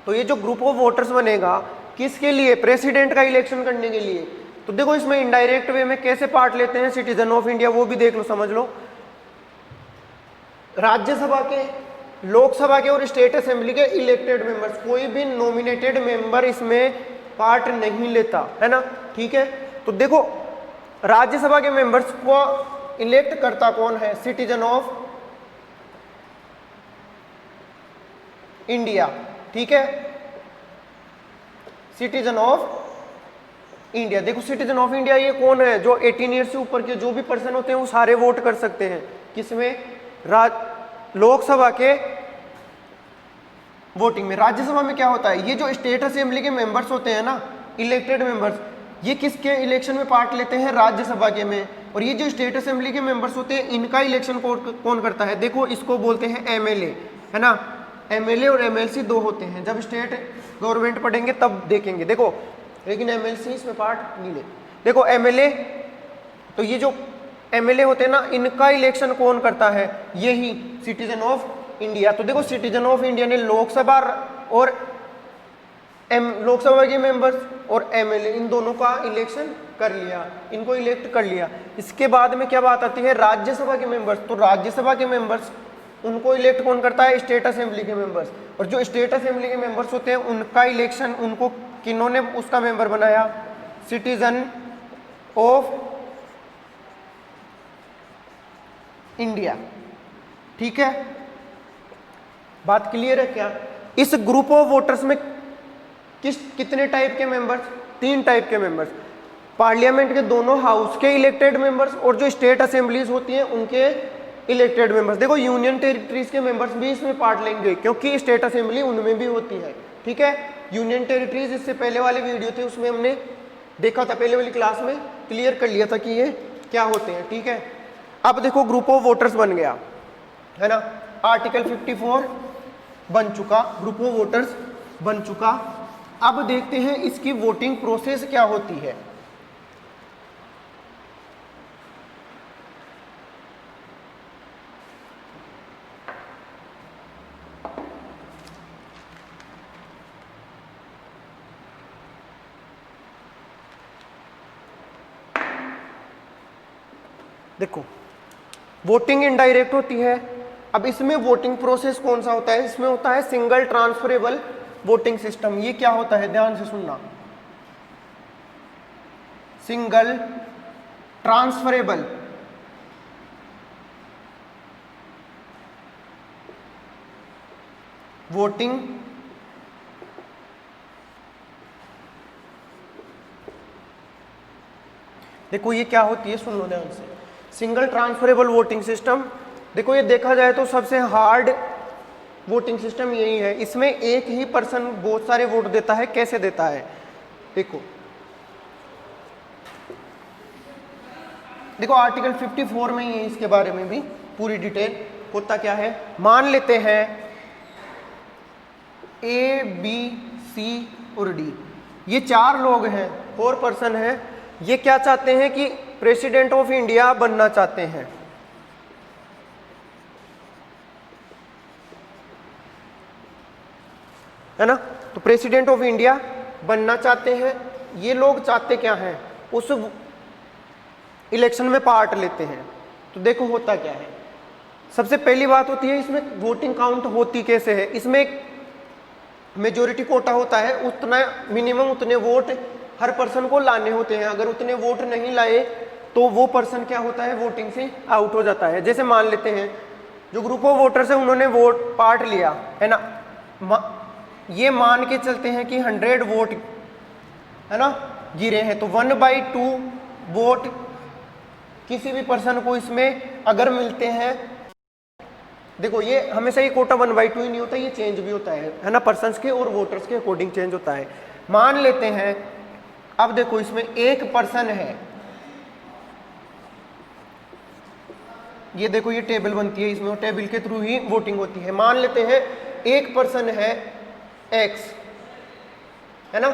तो ये जो ग्रुप ऑफ वोटर्स बनेगा किसके लिए, प्रेसिडेंट का इलेक्शन करने के लिए। तो देखो इसमें इनडायरेक्ट वे में कैसे पार्ट लेते हैं सिटीजन ऑफ इंडिया, वो भी देख लो, समझ लो। राज्यसभा के, लोकसभा के और स्टेट असेंबली के इलेक्टेड मेंबर्स, कोई भी नॉमिनेटेड मेंबर इसमें पार्ट नहीं लेता है ना। ठीक है, तो देखो राज्यसभा के मेंबर्स को इलेक्ट करता कौन है, सिटीजन ऑफ इंडिया। ठीक है, सिटीजन ऑफ इंडिया। देखो सिटीजन ऑफ इंडिया ये कौन है, जो 18 ईयर से ऊपर के जो भी पर्सन होते हैं वो सारे वोट कर सकते हैं। किसमें, लोकसभा के वोटिंग में। राज्यसभा में क्या होता है, ये जो स्टेट असेंबली के मेंबर्स होते हैं ना, इलेक्टेड मेंबर्स, ये किसके इलेक्शन में पार्ट लेते हैं, राज्यसभा के में। और ये जो स्टेट असेंबली के मेंबर्स होते हैं इनका इलेक्शन कौन करता है, देखो इसको बोलते हैं एमएलए है ना। एमएलए और एमएलसी दो होते हैं, जब स्टेट गवर्नमेंट पढ़ेंगे तब देखेंगे। देखो लेकिन एमएलसी इसमें पार्ट नहीं ले। देखो एमएलए, तो ये जो एमएलए होते हैं ना, इनका इलेक्शन कौन करता है, यही सिटीजन ऑफ इंडिया। तो देखो सिटीजन ऑफ इंडिया ने लोकसभा और लोकसभा के मेंबर्स और एमएलए इन दोनों का इलेक्शन कर लिया, इनको इलेक्ट कर लिया। इसके बाद में क्या बात आती है, राज्यसभा के मेंबर्स। तो राज्यसभा के मेंबर्स उनको इलेक्ट कौन करता है, स्टेट असेंबली के मेंबर्स। और जो स्टेट असेंबली के मेंबर्स होते हैं उनका इलेक्शन, उनको किन्होंने उसका मेंबर बनाया, सिटीजन ऑफ इंडिया। ठीक है, बात क्लियर है क्या। इस ग्रुप ऑफ वोटर्स में कितने टाइप के मेंबर्स, 3 टाइप के मेंबर्स, पार्लियामेंट के दोनों हाउस के इलेक्टेड मेंबर्स और जो स्टेट असेंबलीज होती हैं उनके इलेक्टेड मेंबर्स। देखो यूनियन टेरिटरीज के मेंबर्स भी इसमें पार्ट लेंगे क्योंकि स्टेट असेंबली उनमें भी होती है। ठीक है, यूनियन टेरिटरीज इससे पहले वाले वीडियो थे उसमें हमने देखा था पहले वाली क्लास में, क्लियर कर लिया था कि ये क्या होते हैं, ठीक है। अब देखो ग्रुप ऑफ वोटर्स बन गया, है ना, आर्टिकल 54 बन चुका, ग्रुप ऑफ वोटर्स बन चुका। अब देखते हैं इसकी वोटिंग प्रोसेस क्या होती है। देखो वोटिंग इनडायरेक्ट होती है। अब इसमें वोटिंग प्रोसेस कौन सा होता है, इसमें होता है सिंगल ट्रांसफरेबल वोटिंग सिस्टम। ये क्या होता है, ध्यान से सुनना, सिंगल ट्रांसफरेबल वोटिंग देखो ये क्या होती है, सुन लो ध्यान से। सिंगल ट्रांसफरेबल वोटिंग सिस्टम, देखो ये देखा जाए तो सबसे हार्ड वोटिंग सिस्टम यही है। इसमें एक ही पर्सन बहुत सारे वोट देता है। कैसे देता है, देखो देखो आर्टिकल 54 में ही है, इसके बारे में भी पूरी डिटेल। होता क्या है, मान लेते हैं ए बी सी और डी, ये 4 लोग हैं, 4 पर्सन हैं। ये क्या चाहते हैं कि प्रेसिडेंट ऑफ इंडिया बनना चाहते हैं, है ना। तो प्रेसिडेंट ऑफ इंडिया बनना चाहते हैं। ये लोग चाहते क्या हैं, उस इलेक्शन में पार्ट लेते हैं। तो देखो होता क्या है, सबसे पहली बात होती है इसमें वोटिंग काउंट होती कैसे है। इसमें एक मेजोरिटी कोटा होता है, उतना मिनिमम उतने वोट हर पर्सन को लाने होते हैं। अगर उतने वोट नहीं लाए तो वो पर्सन क्या होता है, वोटिंग से आउट हो जाता है। जैसे मान लेते हैं जो ग्रुप ऑफ वोटर्स है उन्होंने वोट पार्ट लिया, है ना, ये मान के चलते हैं कि 100 वोट, है ना, गिरे हैं, तो 1/2 वोट किसी भी पर्सन को इसमें अगर मिलते हैं। देखो ये हमेशा ये कोटा 1/2 ही नहीं होता, ये चेंज भी होता है ना, पर्सन्स के और वोटर्स के अकॉर्डिंग चेंज होता है। मान लेते हैं, अब देखो इसमें एक पर्सन है, ये देखो ये टेबल बनती है, इसमें टेबल के थ्रू ही वोटिंग होती है। मान लेते हैं एक पर्सन है एक्स, है ना,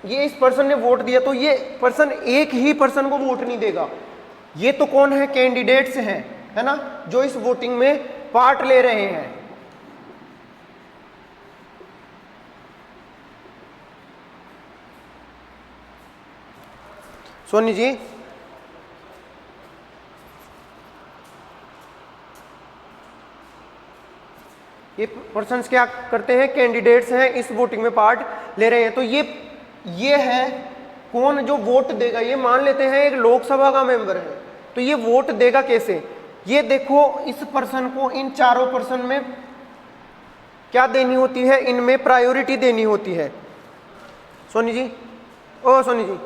ये इस पर्सन ने वोट दिया, तो ये पर्सन एक ही पर्सन को वोट नहीं देगा। ये तो कौन है, कैंडिडेट्स हैं, है ना, जो इस वोटिंग में पार्ट ले रहे हैं। सोनी जी, ये पर्सन्स क्या करते हैं, कैंडिडेट्स हैं, इस वोटिंग में पार्ट ले रहे हैं। तो ये है कौन जो वोट देगा। ये मान लेते हैं एक लोकसभा का मेंबर है, तो ये वोट देगा कैसे, ये देखो इस पर्सन को इन चारों पर्सन में क्या देनी होती है, इनमें प्रायोरिटी देनी होती है। सोनी जी, ओ सोनी जी,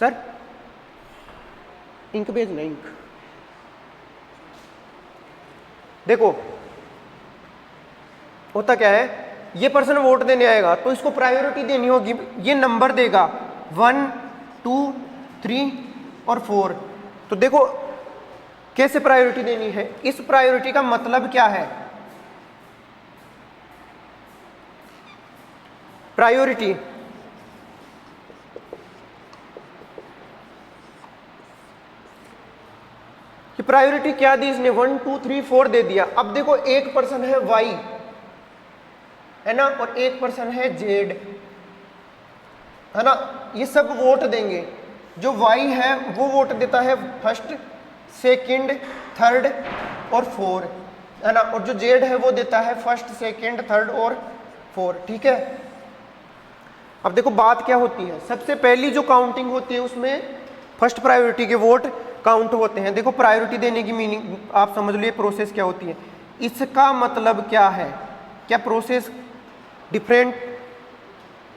सर इंक भेजना, इंक। देखो होता क्या है, ये पर्सन वोट देने आएगा तो इसको प्रायोरिटी देनी होगी। ये नंबर देगा 1, 2, 3 और 4। तो देखो कैसे प्रायोरिटी देनी है, इस प्रायोरिटी का मतलब क्या है, प्रायोरिटी कि प्रायोरिटी क्या दी इसने, 1, 2, 3, 4 दे दिया। अब देखो एक पर्सन है वाई, है ना, और एक पर्सन है जेड, है ना, ये सब वोट देंगे। जो वाई है वो वोट देता है फर्स्ट, सेकंड, थर्ड और 4, है ना, और जो जेड है वो देता है फर्स्ट, सेकंड, थर्ड और 4, ठीक है। अब देखो बात क्या होती है, सबसे पहली जो काउंटिंग होती है उसमें फर्स्ट प्रायोरिटी के वोट काउंट होते हैं। देखो प्रायोरिटी देने की मीनिंग आप समझ लो, ये प्रोसेस क्या होती है, इसका मतलब क्या है, क्या प्रोसेस डिफरेंट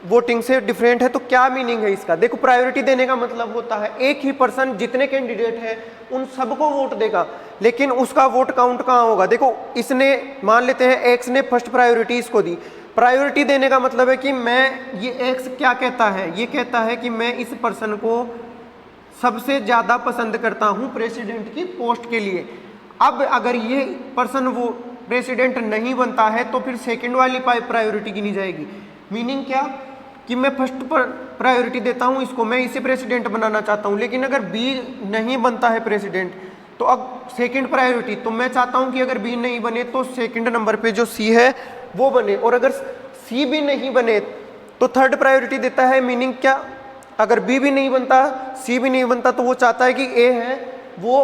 वोटिंग से डिफरेंट है, तो क्या मीनिंग है इसका। देखो प्रायोरिटी देने का मतलब होता है एक ही पर्सन जितने कैंडिडेट हैं उन सबको वोट देगा, लेकिन उसका वोट काउंट कहाँ होगा। देखो इसने मान लेते हैं एक्स ने फर्स्ट प्रायोरिटी इसको दी, प्रायोरिटी देने का मतलब है कि मैं, ये एक्स क्या कहता है, ये कहता है कि मैं इस पर्सन को सबसे ज़्यादा पसंद करता हूँ प्रेसिडेंट की पोस्ट के लिए। अब अगर ये पर्सन वो प्रेसिडेंट नहीं बनता है तो फिर सेकंड वाली प्रायोरिटी गिनी जाएगी। मीनिंग क्या कि मैं फर्स्ट पर प्रायोरिटी देता हूँ इसको, मैं इसे प्रेसिडेंट बनाना चाहता हूँ, लेकिन अगर बी नहीं बनता है प्रेसिडेंट तो अब सेकंड प्रायोरिटी, तो मैं चाहता हूँ कि अगर बी नहीं बने तो सेकंड नंबर पे जो सी है वो बने, और अगर सी भी नहीं बने तो थर्ड प्रायोरिटी देता है। मीनिंग क्या, अगर बी भी नहीं बनता, सी भी नहीं बनता, तो वो चाहता है कि ए है वो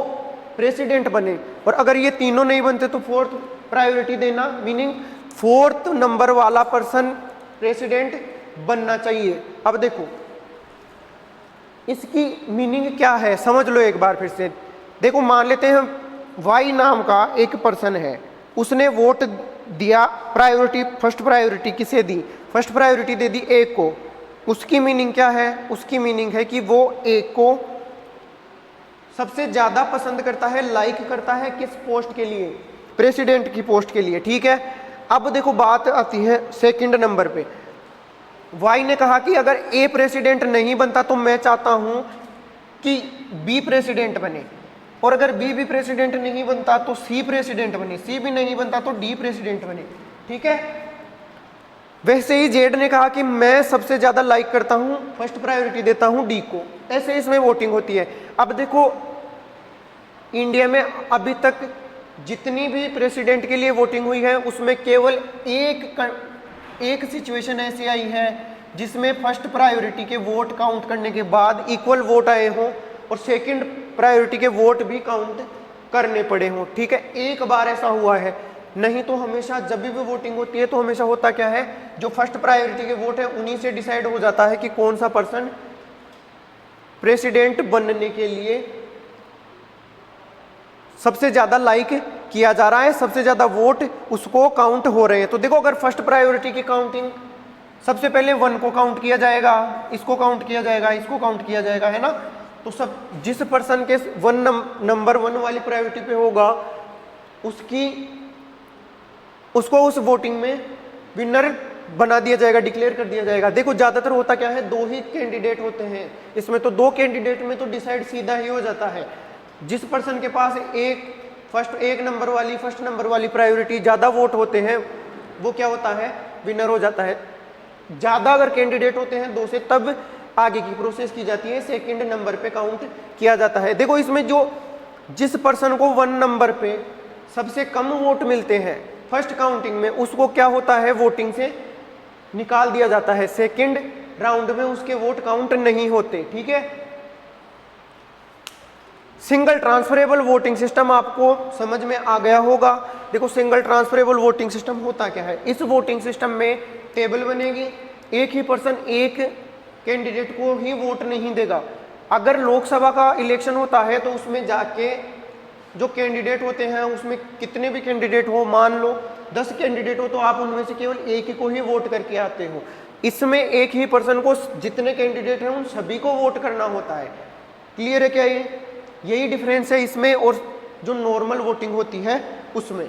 प्रेसिडेंट बने, और अगर ये तीनों नहीं बनते तो फोर्थ प्रायोरिटी देना, मीनिंग फोर्थ नंबर वाला पर्सन प्रेसिडेंट बनना चाहिए। अब देखो इसकी मीनिंग क्या है, समझ लो एक बार फिर से। देखो मान लेते हैं वाई नाम का एक पर्सन है, उसने वोट दिया, प्रायोरिटी फर्स्ट प्रायोरिटी किसे दी, फर्स्ट प्रायोरिटी दे दी ए को। उसकी मीनिंग क्या है, उसकी मीनिंग है कि वो ए को सबसे ज्यादा पसंद करता है, लाइक करता है, किस पोस्ट के लिए, प्रेसिडेंट की पोस्ट के लिए, ठीक है। अब देखो बात आती है सेकंड नंबर पे। वाई ने कहा कि अगर ए प्रेसिडेंट नहीं बनता तो मैं चाहता हूं कि बी प्रेसिडेंट बने, और अगर बी भी प्रेसिडेंट नहीं बनता तो सी प्रेसिडेंट बने, सी भी नहीं बनता तो डी प्रेसिडेंट बने, ठीक है। वैसे ही जेड ने कहा कि मैं सबसे ज्यादा लाइक करता हूं, फर्स्ट प्रायोरिटी देता हूं डी को। ऐसे इसमें वोटिंग होती है। अब देखो इंडिया में अभी तक जितनी भी प्रेसिडेंट के लिए वोटिंग हुई है उसमें केवल एक सिचुएशन ऐसी आई है जिसमें फर्स्ट प्रायोरिटी के वोट काउंट करने के बाद इक्वल वोट आए हों और सेकंड प्रायोरिटी के वोट भी काउंट करने पड़े हों, ठीक है। एक बार ऐसा हुआ है, नहीं तो हमेशा जब भी वोटिंग होती है तो हमेशा होता क्या है, जो फर्स्ट प्रायोरिटी के वोट है उन्हीं से डिसाइड हो जाता है कि कौन सा पर्सन प्रेसिडेंट बनने के लिए सबसे ज्यादा लाइक किया जा रहा है, सबसे ज्यादा वोट उसको काउंट हो रहे हैं। तो देखो अगर फर्स्ट प्रायोरिटी की काउंटिंग सबसे पहले 1 को काउंट किया जाएगा, इसको काउंट किया जाएगा, इसको काउंट किया जाएगा, है ना। तो सब जिस पर्सन के नंबर 1 वाली प्रायोरिटी पे होगा उसको उस वोटिंग में विनर बना दिया जाएगा, डिक्लेयर कर दिया जाएगा। देखो ज्यादातर होता क्या है, 2 ही कैंडिडेट होते हैं इसमें, तो 2 कैंडिडेट में तो डिसाइड सीधा ही हो जाता है। जिस पर्सन के पास एक नंबर वाली प्रायोरिटी ज्यादा वोट होते हैं वो क्या होता है, विनर हो जाता है। ज्यादा अगर कैंडिडेट होते हैं 2 से, तब आगे की प्रोसेस की जाती है, सेकंड नंबर पे काउंट किया जाता है। देखो इसमें जिस पर्सन को 1 नंबर पे सबसे कम वोट मिलते हैं फर्स्ट काउंटिंग में, उसको क्या होता है, वोटिंग से निकाल दिया जाता है, सेकंड राउंड में उसके वोट काउंट नहीं होते, ठीक है। सिंगल ट्रांसफरेबल वोटिंग सिस्टम आपको समझ में आ गया होगा। देखो सिंगल ट्रांसफरेबल वोटिंग सिस्टम होता क्या है, इस वोटिंग सिस्टम में टेबल बनेगी, एक ही पर्सन एक कैंडिडेट को ही वोट नहीं देगा। अगर लोकसभा का इलेक्शन होता है तो उसमें जाके जो कैंडिडेट होते हैं उसमें कितने भी कैंडिडेट हो, मान लो 10 कैंडिडेट हो, तो आप उनमें से केवल एक ही को ही वोट करके आते हो। इसमें एक ही पर्सन को जितने कैंडिडेट हैं उन सभी को वोट करना होता है। क्लियर है क्या ये? यही डिफरेंस है इसमें और जो नॉर्मल वोटिंग होती है उसमें।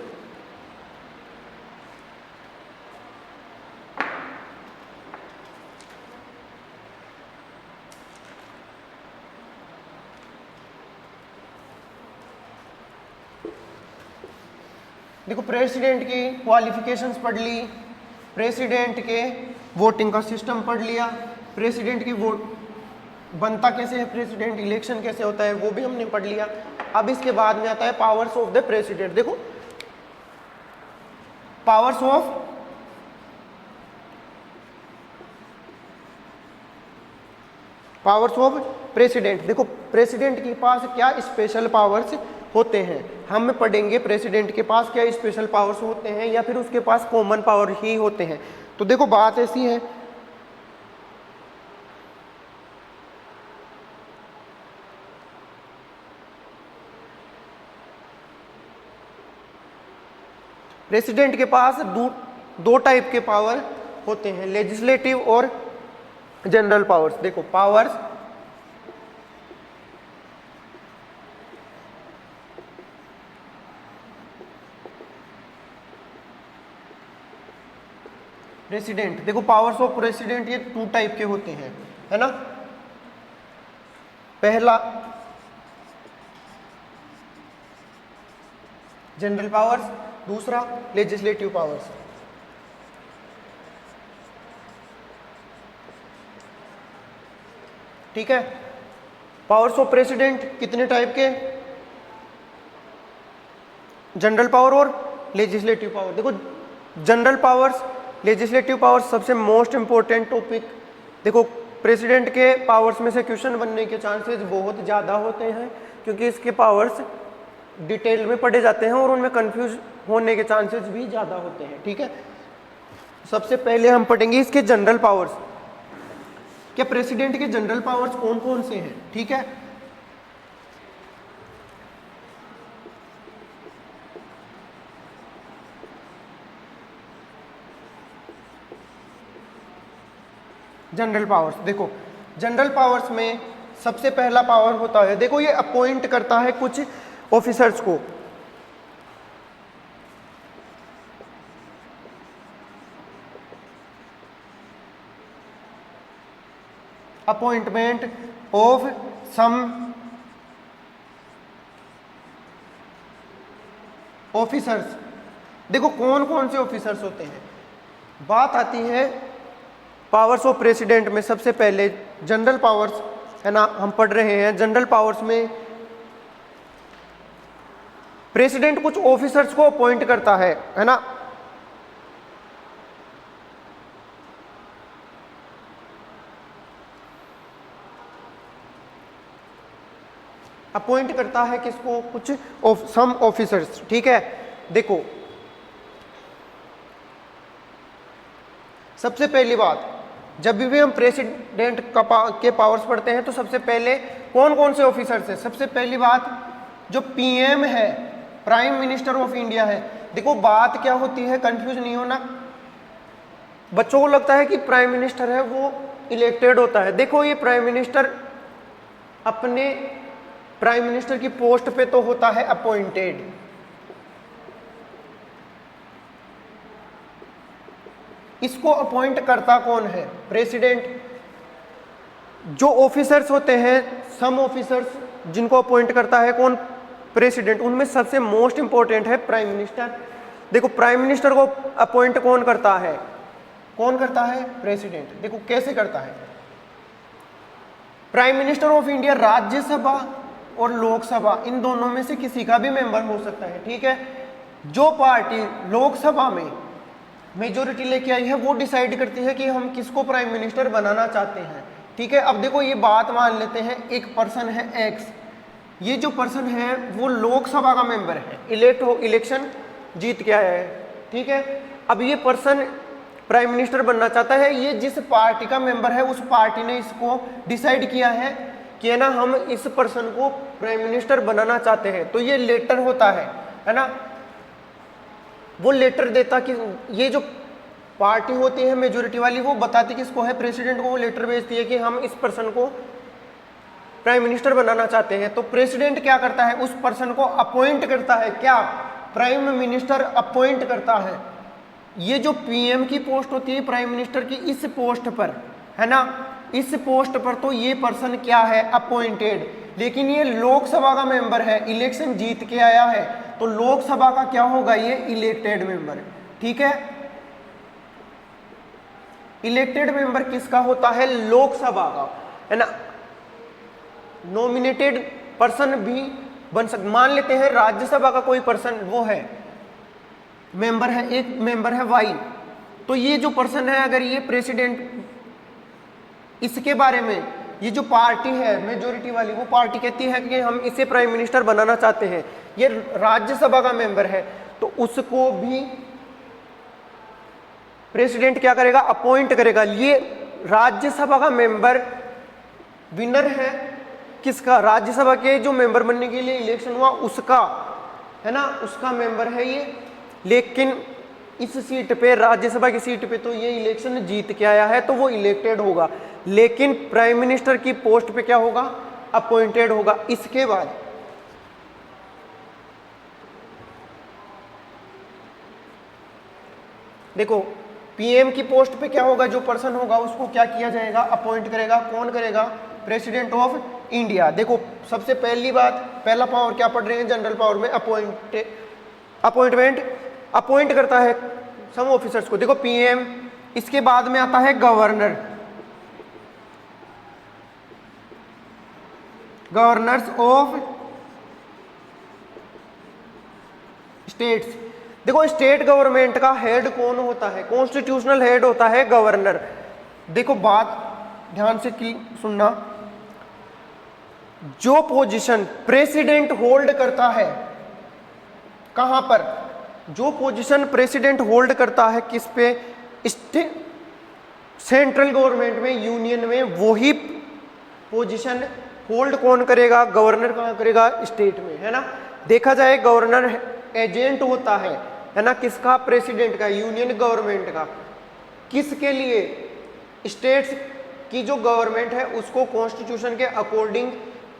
देखो प्रेसिडेंट की क्वालिफिकेशंस पढ़ ली, प्रेसिडेंट के वोटिंग का सिस्टम पढ़ लिया, प्रेसिडेंट की वोट बनता कैसे है, प्रेसिडेंट इलेक्शन कैसे होता है वो भी हमने पढ़ लिया। अब इसके बाद में आता है पावर्स ऑफ द प्रेसिडेंट। देखो पावर्स ऑफ प्रेसिडेंट। देखो प्रेसिडेंट के पास क्या स्पेशल पावर्स होते हैं, हम पढ़ेंगे प्रेसिडेंट के पास क्या स्पेशल पावर्स होते हैं या फिर उसके पास कॉमन पावर ही होते हैं। तो देखो बात ऐसी है, प्रेसिडेंट के पास दो टाइप के पावर होते हैं, लेजिस्लेटिव और जनरल पावर्स। देखो पावर्स प्रेसिडेंट, देखो पावर्स ऑफ प्रेसिडेंट ये 2 टाइप के होते हैं, है ना। पहला जनरल पावर्स, दूसरा लेजिस्लेटिव पावर्स। ठीक है, पावर्स ऑफ प्रेसिडेंट कितने टाइप के, जनरल पावर और लेजिस्लेटिव पावर। देखो जनरल पावर्स, लेजिस्लेटिव पावर्स सबसे मोस्ट इंपॉर्टेंट टॉपिक। देखो प्रेसिडेंट के पावर्स में से क्वेश्चन बनने के चांसेस बहुत ज़्यादा होते हैं, क्योंकि इसके पावर्स डिटेल में पढ़े जाते हैं और उनमें कंफ्यूज होने के चांसेस भी ज़्यादा होते हैं। ठीक है, सबसे पहले हम पढ़ेंगे इसके जनरल पावर्स। क्या प्रेसिडेंट के जनरल पावर्स कौन कौन से हैं। ठीक है, जनरल पावर्स, देखो जनरल पावर्स में सबसे पहला पावर होता है, देखो ये अपॉइंट करता है कुछ ऑफिसर्स को। Appointment of some officers. देखो कौन कौन से ऑफिसर्स होते हैं। बात आती है पावर्स ऑफ प्रेसिडेंट में, सबसे पहले जनरल पावर्स, है ना, हम पढ़ रहे हैं। जनरल पावर्स में प्रेसिडेंट कुछ ऑफिसर्स को अपॉइंट करता है ना। अपॉइंट करता है किसको, कुछ सम ऑफिसर्स। ठीक है, देखो सबसे पहली बात, जब भी हम प्रेसिडेंट के पावर्स पढ़ते हैं तो सबसे पहले कौन कौन से ऑफिसर्स हैं। सबसे पहली बात जो पीएम है, प्राइम मिनिस्टर ऑफ इंडिया है। देखो बात क्या होती है, कंफ्यूज नहीं होना। बच्चों को लगता है कि प्राइम मिनिस्टर है वो इलेक्टेड होता है। देखो ये प्राइम मिनिस्टर अपने प्राइम मिनिस्टर की पोस्ट पे तो होता है अपॉइंटेड। इसको अपॉइंट करता कौन है, प्रेसिडेंट। जो ऑफिसर्स होते हैं, सम ऑफिसर्स जिनको अपॉइंट करता है कौन, प्रेसिडेंट। उनमें सबसे मोस्ट इंपॉर्टेंट है प्राइम मिनिस्टर। देखो प्राइम मिनिस्टर को अपॉइंट कौन करता है, कौन करता है, प्रेसिडेंट। देखो कैसे करता है। Prime minister of India Rajya Sabha और लोकसभा इन दोनों में से किसी का भी मेंबर हो सकता है। ठीक है, जो पार्टी लोकसभा में मेजोरिटी लेके आई है वो डिसाइड करती है कि हम किसको प्राइम मिनिस्टर बनाना चाहते हैं। ठीक है, अब देखो ये बात मान लेते हैं, एक पर्सन है एक्स, ये जो पर्सन है वो लोकसभा का मेंबर है, इलेक्शन जीत के आया है। ठीक है, अब ये पर्सन प्राइम मिनिस्टर बनना चाहता है। ये जिस पार्टी का मेंबर है उस पार्टी ने इसको डिसाइड किया है कि ना हम इस पर्सन को प्राइम मिनिस्टर बनाना चाहते हैं। तो ये लेटर होता है ना, वो लेटर देता कि ये जो पार्टी होती है मेजोरिटी वाली वो बताती किसको है, प्रेसिडेंट को। वो लेटर भेजती है कि हम इस पर्सन को प्राइम मिनिस्टर बनाना चाहते हैं। तो प्रेसिडेंट क्या करता है, उस पर्सन को अपॉइंट करता है। क्या, प्राइम मिनिस्टर अपॉइंट करता है। ये जो पीएम की पोस्ट होती है प्राइम मिनिस्टर की, इस पोस्ट पर, है ना, इस पोस्ट पर तो ये पर्सन क्या है, अपॉइंटेड। लेकिन ये लोकसभा का मेंबर है, इलेक्शन जीत के आया है, तो लोकसभा का क्या होगा, ये इलेक्टेड मेंबर। ठीक है, इलेक्टेड मेंबर किसका होता है, लोकसभा का, है ना। नॉमिनेटेड पर्सन भी बन सकता, मान लेते हैं राज्यसभा का कोई पर्सन वो है, मेंबर है, एक मेंबर है वाई, तो ये जो पर्सन है अगर ये प्रेसिडेंट, इसके बारे में ये जो पार्टी है मेजोरिटी वाली, वो पार्टी कहती है कि हम इसे प्राइम मिनिस्टर बनाना चाहते हैं, ये राज्यसभा का मेंबर है, तो उसको भी प्रेसिडेंट क्या करेगा, अपॉइंट करेगा। ये राज्यसभा का मेंबर विनर है किसका, राज्यसभा के जो मेंबर बनने के लिए इलेक्शन हुआ उसका, है ना, उसका मेंबर है ये। लेकिन इस सीट पे, राज्यसभा की सीट पे तो ये इलेक्शन जीत के आया है तो वो इलेक्टेड होगा, लेकिन प्राइम मिनिस्टर की पोस्ट पे क्या होगा, अपॉइंटेड होगा। इसके बाद देखो पीएम की पोस्ट पे क्या होगा, जो पर्सन होगा उसको क्या किया जाएगा, अपॉइंट करेगा। कौन करेगा, प्रेसिडेंट ऑफ इंडिया। देखो सबसे पहली बात, पहला पावर क्या पढ़ रहे हैं जनरल पावर में, अपॉइंटमेंट, अपॉइंट करता है सम ऑफिसर्स को। देखो पीएम, इसके बाद में आता है गवर्नर, गवर्नर्स ऑफ स्टेट्स। देखो स्टेट गवर्नमेंट का हेड कौन होता है, कॉन्स्टिट्यूशनल हेड होता है गवर्नर। देखो बात ध्यान से सुनना, जो पोजीशन प्रेसिडेंट होल्ड करता है, कहां पर, जो पोजीशन प्रेसिडेंट होल्ड करता है किस पे, सेंट्रल गवर्नमेंट में, यूनियन में, वही पोजीशन होल्ड कौन करेगा, गवर्नर कहां करेगा, स्टेट में, है ना। देखा जाए गवर्नर एजेंट होता है ना, किसका, प्रेसिडेंट का, यूनियन गवर्नमेंट का। किसके लिए, स्टेट्स की जो गवर्नमेंट है उसको कॉन्स्टिट्यूशन के अकॉर्डिंग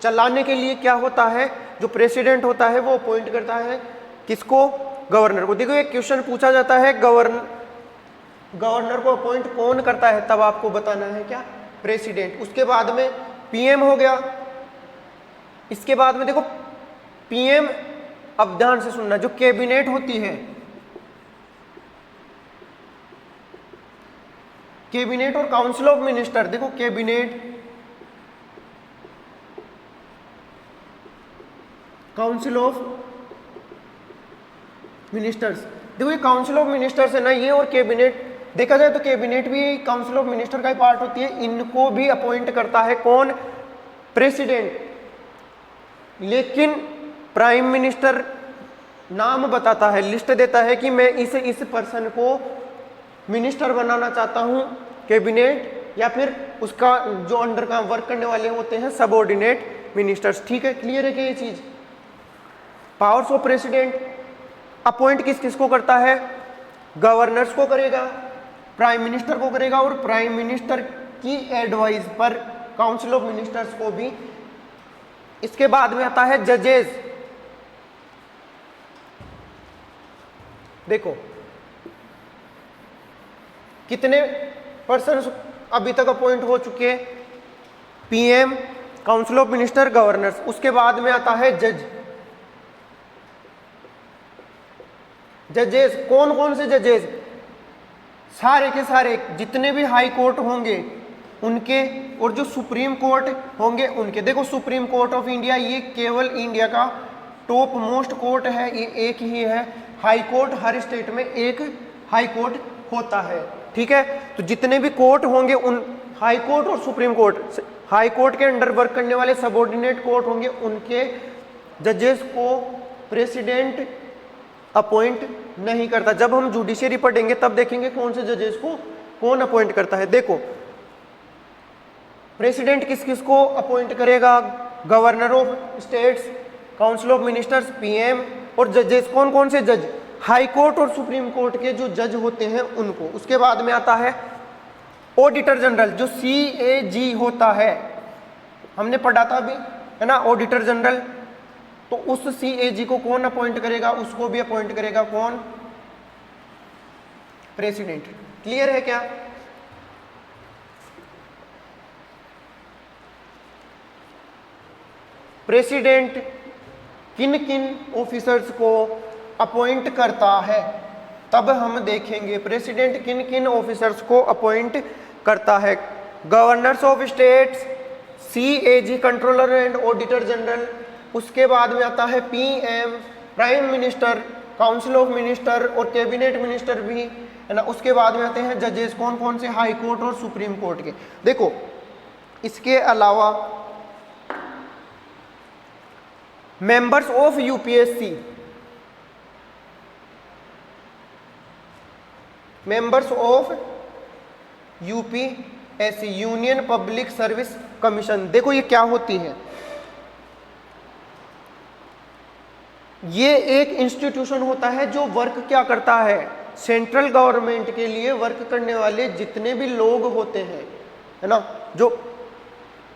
चलाने के लिए क्या होता है, जो प्रेसिडेंट होता है वो अपॉइंट करता है किसको, गवर्नर को। देखो एक क्वेश्चन पूछा जाता है, गवर्नर को अपॉइंट कौन करता है, तब आपको बताना है क्या, प्रेसिडेंट। उसके बाद में पीएम हो गया, इसके बाद में देखो पीएम, अब ध्यान से सुनना, जो कैबिनेट होती है, कैबिनेट और काउंसिल ऑफ मिनिस्टर। देखो कैबिनेट, काउंसिल ऑफ मिनिस्टर्स। देखो ये काउंसिल ऑफ मिनिस्टर्स है ना, ये और कैबिनेट, देखा जाए तो कैबिनेट भी काउंसिल ऑफ मिनिस्टर का ही पार्ट होती है। इनको भी अपॉइंट करता है कौन, प्रेसिडेंट। लेकिन प्राइम मिनिस्टर नाम बताता है, लिस्ट देता है कि मैं इस पर्सन को मिनिस्टर बनाना चाहता हूं, कैबिनेट, या फिर उसका जो अंडर का वर्क करने वाले होते हैं सबऑर्डिनेट मिनिस्टर्स। ठीक है, क्लियर है कि ये चीज। पावर्स ऑफ प्रेसिडेंट, अपॉइंट किस किस को करता है, गवर्नर्स को करेगा, प्राइम मिनिस्टर को करेगा, और प्राइम मिनिस्टर की एडवाइस पर काउंसिल ऑफ मिनिस्टर्स को भी। इसके बाद में आता है जजेस। देखो कितने पर्सन अभी तक अपॉइंट हो चुके हैं, PM, council of minister, governors. उसके बाद में आता है जज, जजेस। कौन कौन से जजेस, सारे के सारे जितने भी हाई कोर्ट होंगे उनके, और जो सुप्रीम कोर्ट होंगे उनके। देखो सुप्रीम कोर्ट ऑफ इंडिया ये केवल इंडिया का टॉप मोस्ट कोर्ट है, ये एक ही है। हाई कोर्ट, हर स्टेट में एक हाई कोर्ट होता है। ठीक है, तो जितने भी कोर्ट होंगे उन हाई कोर्ट और सुप्रीम कोर्ट, हाई कोर्ट के अंडर वर्क करने वाले सबऑर्डिनेट कोर्ट होंगे, उनके जजेस को प्रेसिडेंट अपॉइंट नहीं करता। जब हम जुडिशियरी पढ़ेंगे तब देखेंगे कौन से जजेस को कौन अपॉइंट करता है। देखो प्रेसिडेंट किस किस को अपॉइंट करेगा, governor of states, council of ministers, PM, और जजेस कौन कौन से जज, हाई कोर्ट और सुप्रीम कोर्ट के जो जज होते हैं उनको। उसके बाद में आता है ऑडिटर जनरल, जो CAG होता है, हमने पढ़ा था अभी, है ना, ऑडिटर जनरल। तो उस CAG को कौन अपॉइंट करेगा, उसको भी अपॉइंट करेगा कौन, प्रेसिडेंट। क्लियर है क्या। प्रेसिडेंट किन किन ऑफिसर्स को अपॉइंट करता है, तब हम देखेंगे प्रेसिडेंट किन किन ऑफिसर्स को अपॉइंट करता है। Governors of states, CAG controller and auditor general. उसके बाद में आता है PM, prime minister, council of minister और कैबिनेट मिनिस्टर भी, है ना। उसके बाद में आते हैं जजेस, कौन कौन से, हाई कोर्ट और सुप्रीम कोर्ट के। देखो इसके अलावा members of UPSC, members of UPSC, union public service commission. देखो ये क्या होती है, ये एक इंस्टीट्यूशन होता है जो वर्क क्या करता है, सेंट्रल गवर्नमेंट के लिए वर्क करने वाले जितने भी लोग होते हैं, है ना, जो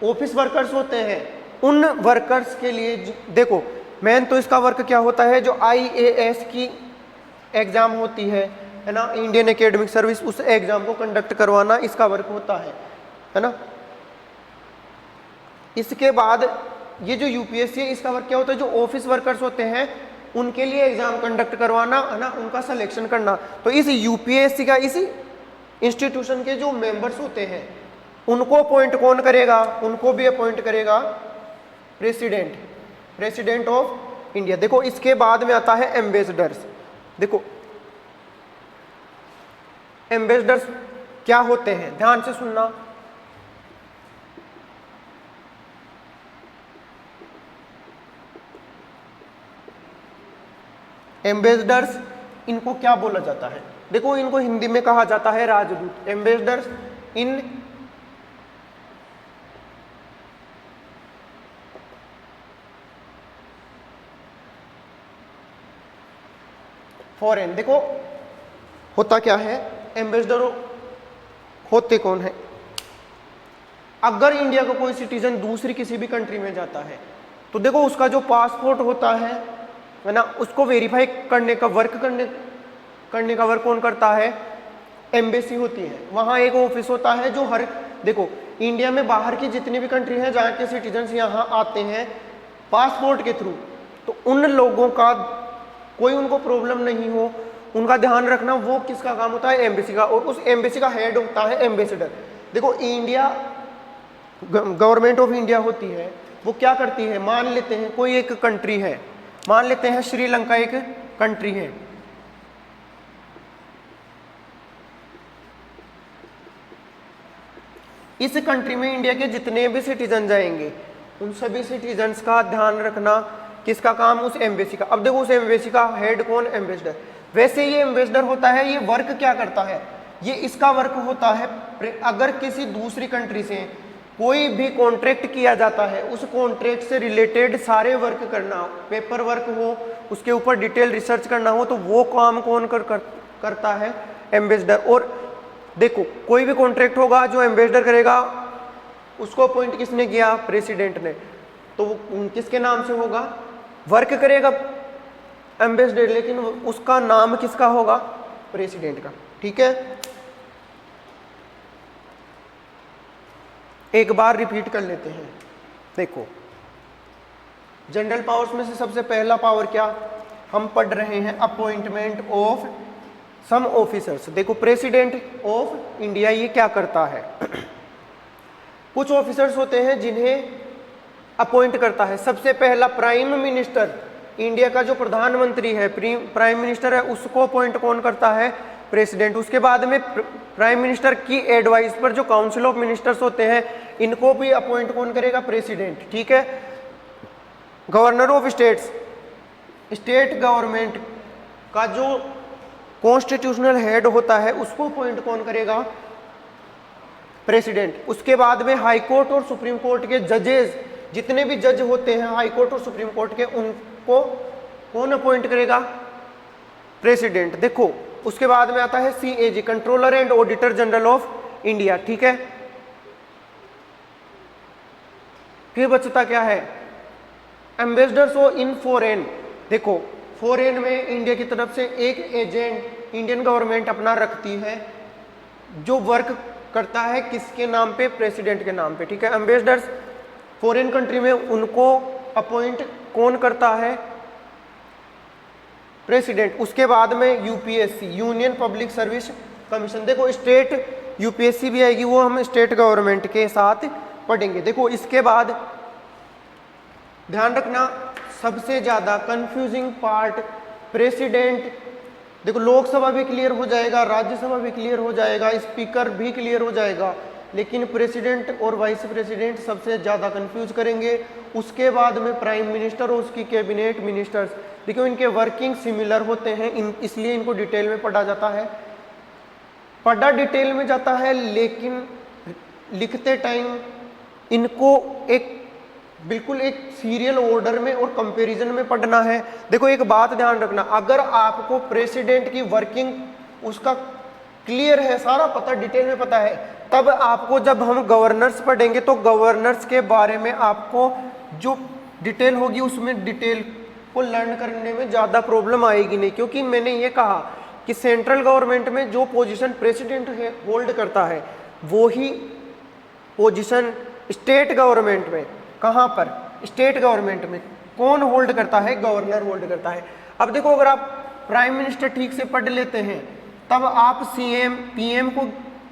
ऑफिस वर्कर्स होते हैं, उन वर्कर्स के लिए। देखो मेन तो इसका वर्क क्या होता है, जो IAS की एग्जाम होती है है ना, इंडियन एकेडमिक सर्विस, उस एग्जाम को कंडक्ट करवाना इसका वर्क होता है ना। इसके बाद ये जो यूपीएससी है इसका वर्क क्या होता है, जो ऑफिस वर्कर्स होते हैं उनके लिए एग्जाम कंडक्ट करवाना, है ना, उनका सिलेक्शन करना। तो इस यूपीएससी का, इस इंस्टीट्यूशन के जो मेंबर्स होते हैं उनको अपॉइंट कौन करेगा, उनको भी अपॉइंट करेगा प्रेसिडेंट ऑफ इंडिया। देखो इसके बाद में आता है एम्बेसडर्स। देखो एम्बेसडर्स क्या होते हैं, ध्यान से सुनना। एम्बेसडर्स इनको क्या बोला जाता है, देखो इनको हिंदी में कहा जाता है राजदूत। Ambassadors in foreign. देखो होता क्या है, एम्बेसडर होते कौन है, अगर इंडिया का कोई सिटीजन दूसरी किसी भी कंट्री में जाता है तो देखो उसका जो पासपोर्ट होता है ना, उसको वेरीफाई करने का वर्क कौन करता है, एम्बेसी होती है। वहाँ एक ऑफिस होता है जो हर, देखो इंडिया में बाहर की जितनी भी कंट्री है जहाँ के सिटीजन्स यहाँ आते हैं पासपोर्ट के थ्रू, तो उन लोगों का कोई उनको प्रॉब्लम नहीं हो, उनका ध्यान रखना वो किसका काम होता है, एम्बेसी का। और उस एम्बेसी का हेड होता है एम्बेसडर। देखो इंडिया, गवर्नमेंट ऑफ इंडिया होती है, वो क्या करती है, मान लेते हैं कोई एक कंट्री है, मान लेते हैं श्रीलंका एक कंट्री है, इस कंट्री में इंडिया के जितने भी सिटीजन जाएंगे उन सभी सिटीजन्स का ध्यान रखना किसका काम, उस एम्बेसी का। अब देखो उस एम्बेसी का हेड कौन, एम्बेसडर। वैसे ये एम्बेसडर होता है, ये वर्क क्या करता है, ये इसका वर्क होता है, अगर किसी दूसरी कंट्री से कोई भी कॉन्ट्रैक्ट किया जाता है उस कॉन्ट्रैक्ट से रिलेटेड सारे वर्क करना, पेपर वर्क हो, उसके ऊपर डिटेल रिसर्च करना हो, तो वो काम कौन करता है, एम्बेसडर। और देखो कोई भी कॉन्ट्रैक्ट होगा जो एम्बेसडर करेगा उसको अपॉइंट किसने किया, प्रेसिडेंट ने, तो वो किसके नाम से होगा, वर्क करेगा एम्बेसडर, लेकिन उसका नाम किसका होगा, प्रेसिडेंट का। ठीक है, एक बार रिपीट कर लेते हैं। देखो जनरल पावर्स में से सबसे पहला पावर क्या हम पढ़ रहे हैं, अपॉइंटमेंट ऑफ सम ऑफिसर्स। देखो प्रेसिडेंट ऑफ इंडिया ये क्या करता है, कुछ ऑफिसर्स होते हैं जिन्हें अपॉइंट करता है। सबसे पहला प्राइम मिनिस्टर, इंडिया का जो प्रधानमंत्री है, प्राइम मिनिस्टर है, उसको अपॉइंट कौन करता है, प्रेसिडेंट। उसके बाद में प्राइम मिनिस्टर की एडवाइस पर जो काउंसिल ऑफ मिनिस्टर्स होते हैं इनको भी अपॉइंट कौन करेगा, प्रेसिडेंट। ठीक है, governor of states, state government का जो कॉन्स्टिट्यूशनल हेड होता है उसको अपॉइंट कौन करेगा, प्रेसिडेंट। उसके बाद में हाई कोर्ट और सुप्रीम कोर्ट के जजेस, जितने भी जज होते हैं हाई कोर्ट और सुप्रीम कोर्ट के, उनको कौन अपॉइंट करेगा, प्रेसिडेंट। देखो उसके बाद में आता है CAG, controller and auditor general of India. ठीक है, फिर बचता क्या है, एम्बेसडर्स इन फॉरेन। देखो फॉरेन में इंडिया की तरफ से एक एजेंट इंडियन गवर्नमेंट अपना रखती है जो वर्क करता है किसके नाम पे, प्रेसिडेंट के नाम पे। ठीक है, एम्बेसडर्स फॉरेन कंट्री में उनको अपॉइंट कौन करता है, प्रेसिडेंट। उसके बाद में UPSC, union public service commission. देखो स्टेट यूपीएससी भी आएगी, वो हम स्टेट गवर्नमेंट के साथ पढ़ेंगे। देखो इसके बाद ध्यान रखना सबसे ज़्यादा कंफ्यूजिंग पार्ट प्रेसिडेंट। देखो लोकसभा भी क्लियर हो जाएगा, राज्यसभा भी क्लियर हो जाएगा, स्पीकर भी क्लियर हो जाएगा, लेकिन प्रेसिडेंट और वाइस प्रेसिडेंट सबसे ज़्यादा कंफ्यूज करेंगे। उसके बाद में प्राइम मिनिस्टर और उसकी कैबिनेट मिनिस्टर्स। देखो इनके वर्किंग सिमिलर होते हैं, इसलिए इनको डिटेल में पढ़ा जाता है, पढ़ा डिटेल में जाता है, लेकिन लिखते टाइम इनको एक बिल्कुल एक सीरियल ऑर्डर में और कंपैरिजन में पढ़ना है। देखो एक बात ध्यान रखना, अगर आपको प्रेसिडेंट की वर्किंग उसका क्लियर है, सारा पता डिटेल में पता है, तब आपको जब हम गवर्नर्स पढ़ेंगे तो गवर्नर्स के बारे में आपको जो डिटेल होगी उसमें डिटेल को लर्न करने में ज़्यादा प्रॉब्लम आएगी नहीं। क्योंकि मैंने ये कहा कि सेंट्रल गवर्नमेंट में जो पोजीशन प्रेसिडेंट होल्ड करता है वो ही पोजीशन स्टेट गवर्नमेंट में, कहाँ पर, स्टेट गवर्नमेंट में कौन होल्ड करता है, गवर्नर होल्ड करता है। अब देखो अगर आप प्राइम मिनिस्टर ठीक से पढ़ लेते हैं तब आप सीएम पीएम को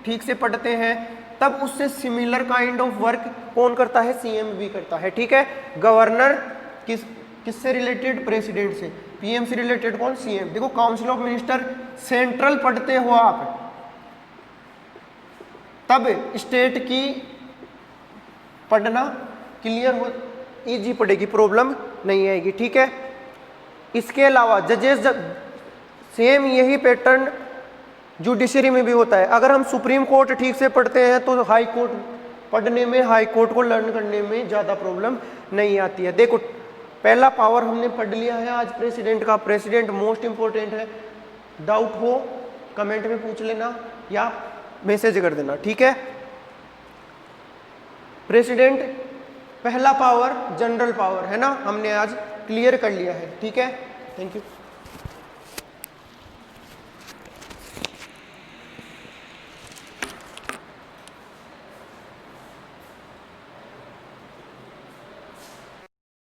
ठीक से पढ़ते हैं, तब उससे सिमिलर काइंड ऑफ वर्क कौन करता है, सीएम भी करता है। ठीक है, गवर्नर किससे रिलेटेड, प्रेसिडेंट से, पीएम से रिलेटेड कौन, सीएम। देखो काउंसिल ऑफ मिनिस्टर सेंट्रल पढ़ते हो आप, तब स्टेट की पढ़ना क्लियर हो, इजी पड़ेगी, प्रॉब्लम नहीं आएगी। ठीक है, इसके अलावा जजेस सेम यही पैटर्न जुडिशरी में भी होता है। अगर हम सुप्रीम कोर्ट ठीक से पढ़ते हैं तो हाई कोर्ट पढ़ने में, हाई कोर्ट को लर्न करने में ज़्यादा प्रॉब्लम नहीं आती है। देखो पहला पावर हमने पढ़ लिया है आज प्रेसिडेंट का, प्रेसिडेंट मोस्ट इंपॉर्टेंट है। डाउट हो कमेंट में पूछ लेना या मैसेज कर देना। ठीक है, प्रेसिडेंट पहला पावर जनरल पावर है ना, हमने आज क्लियर कर लिया है। ठीक है, थैंक यू।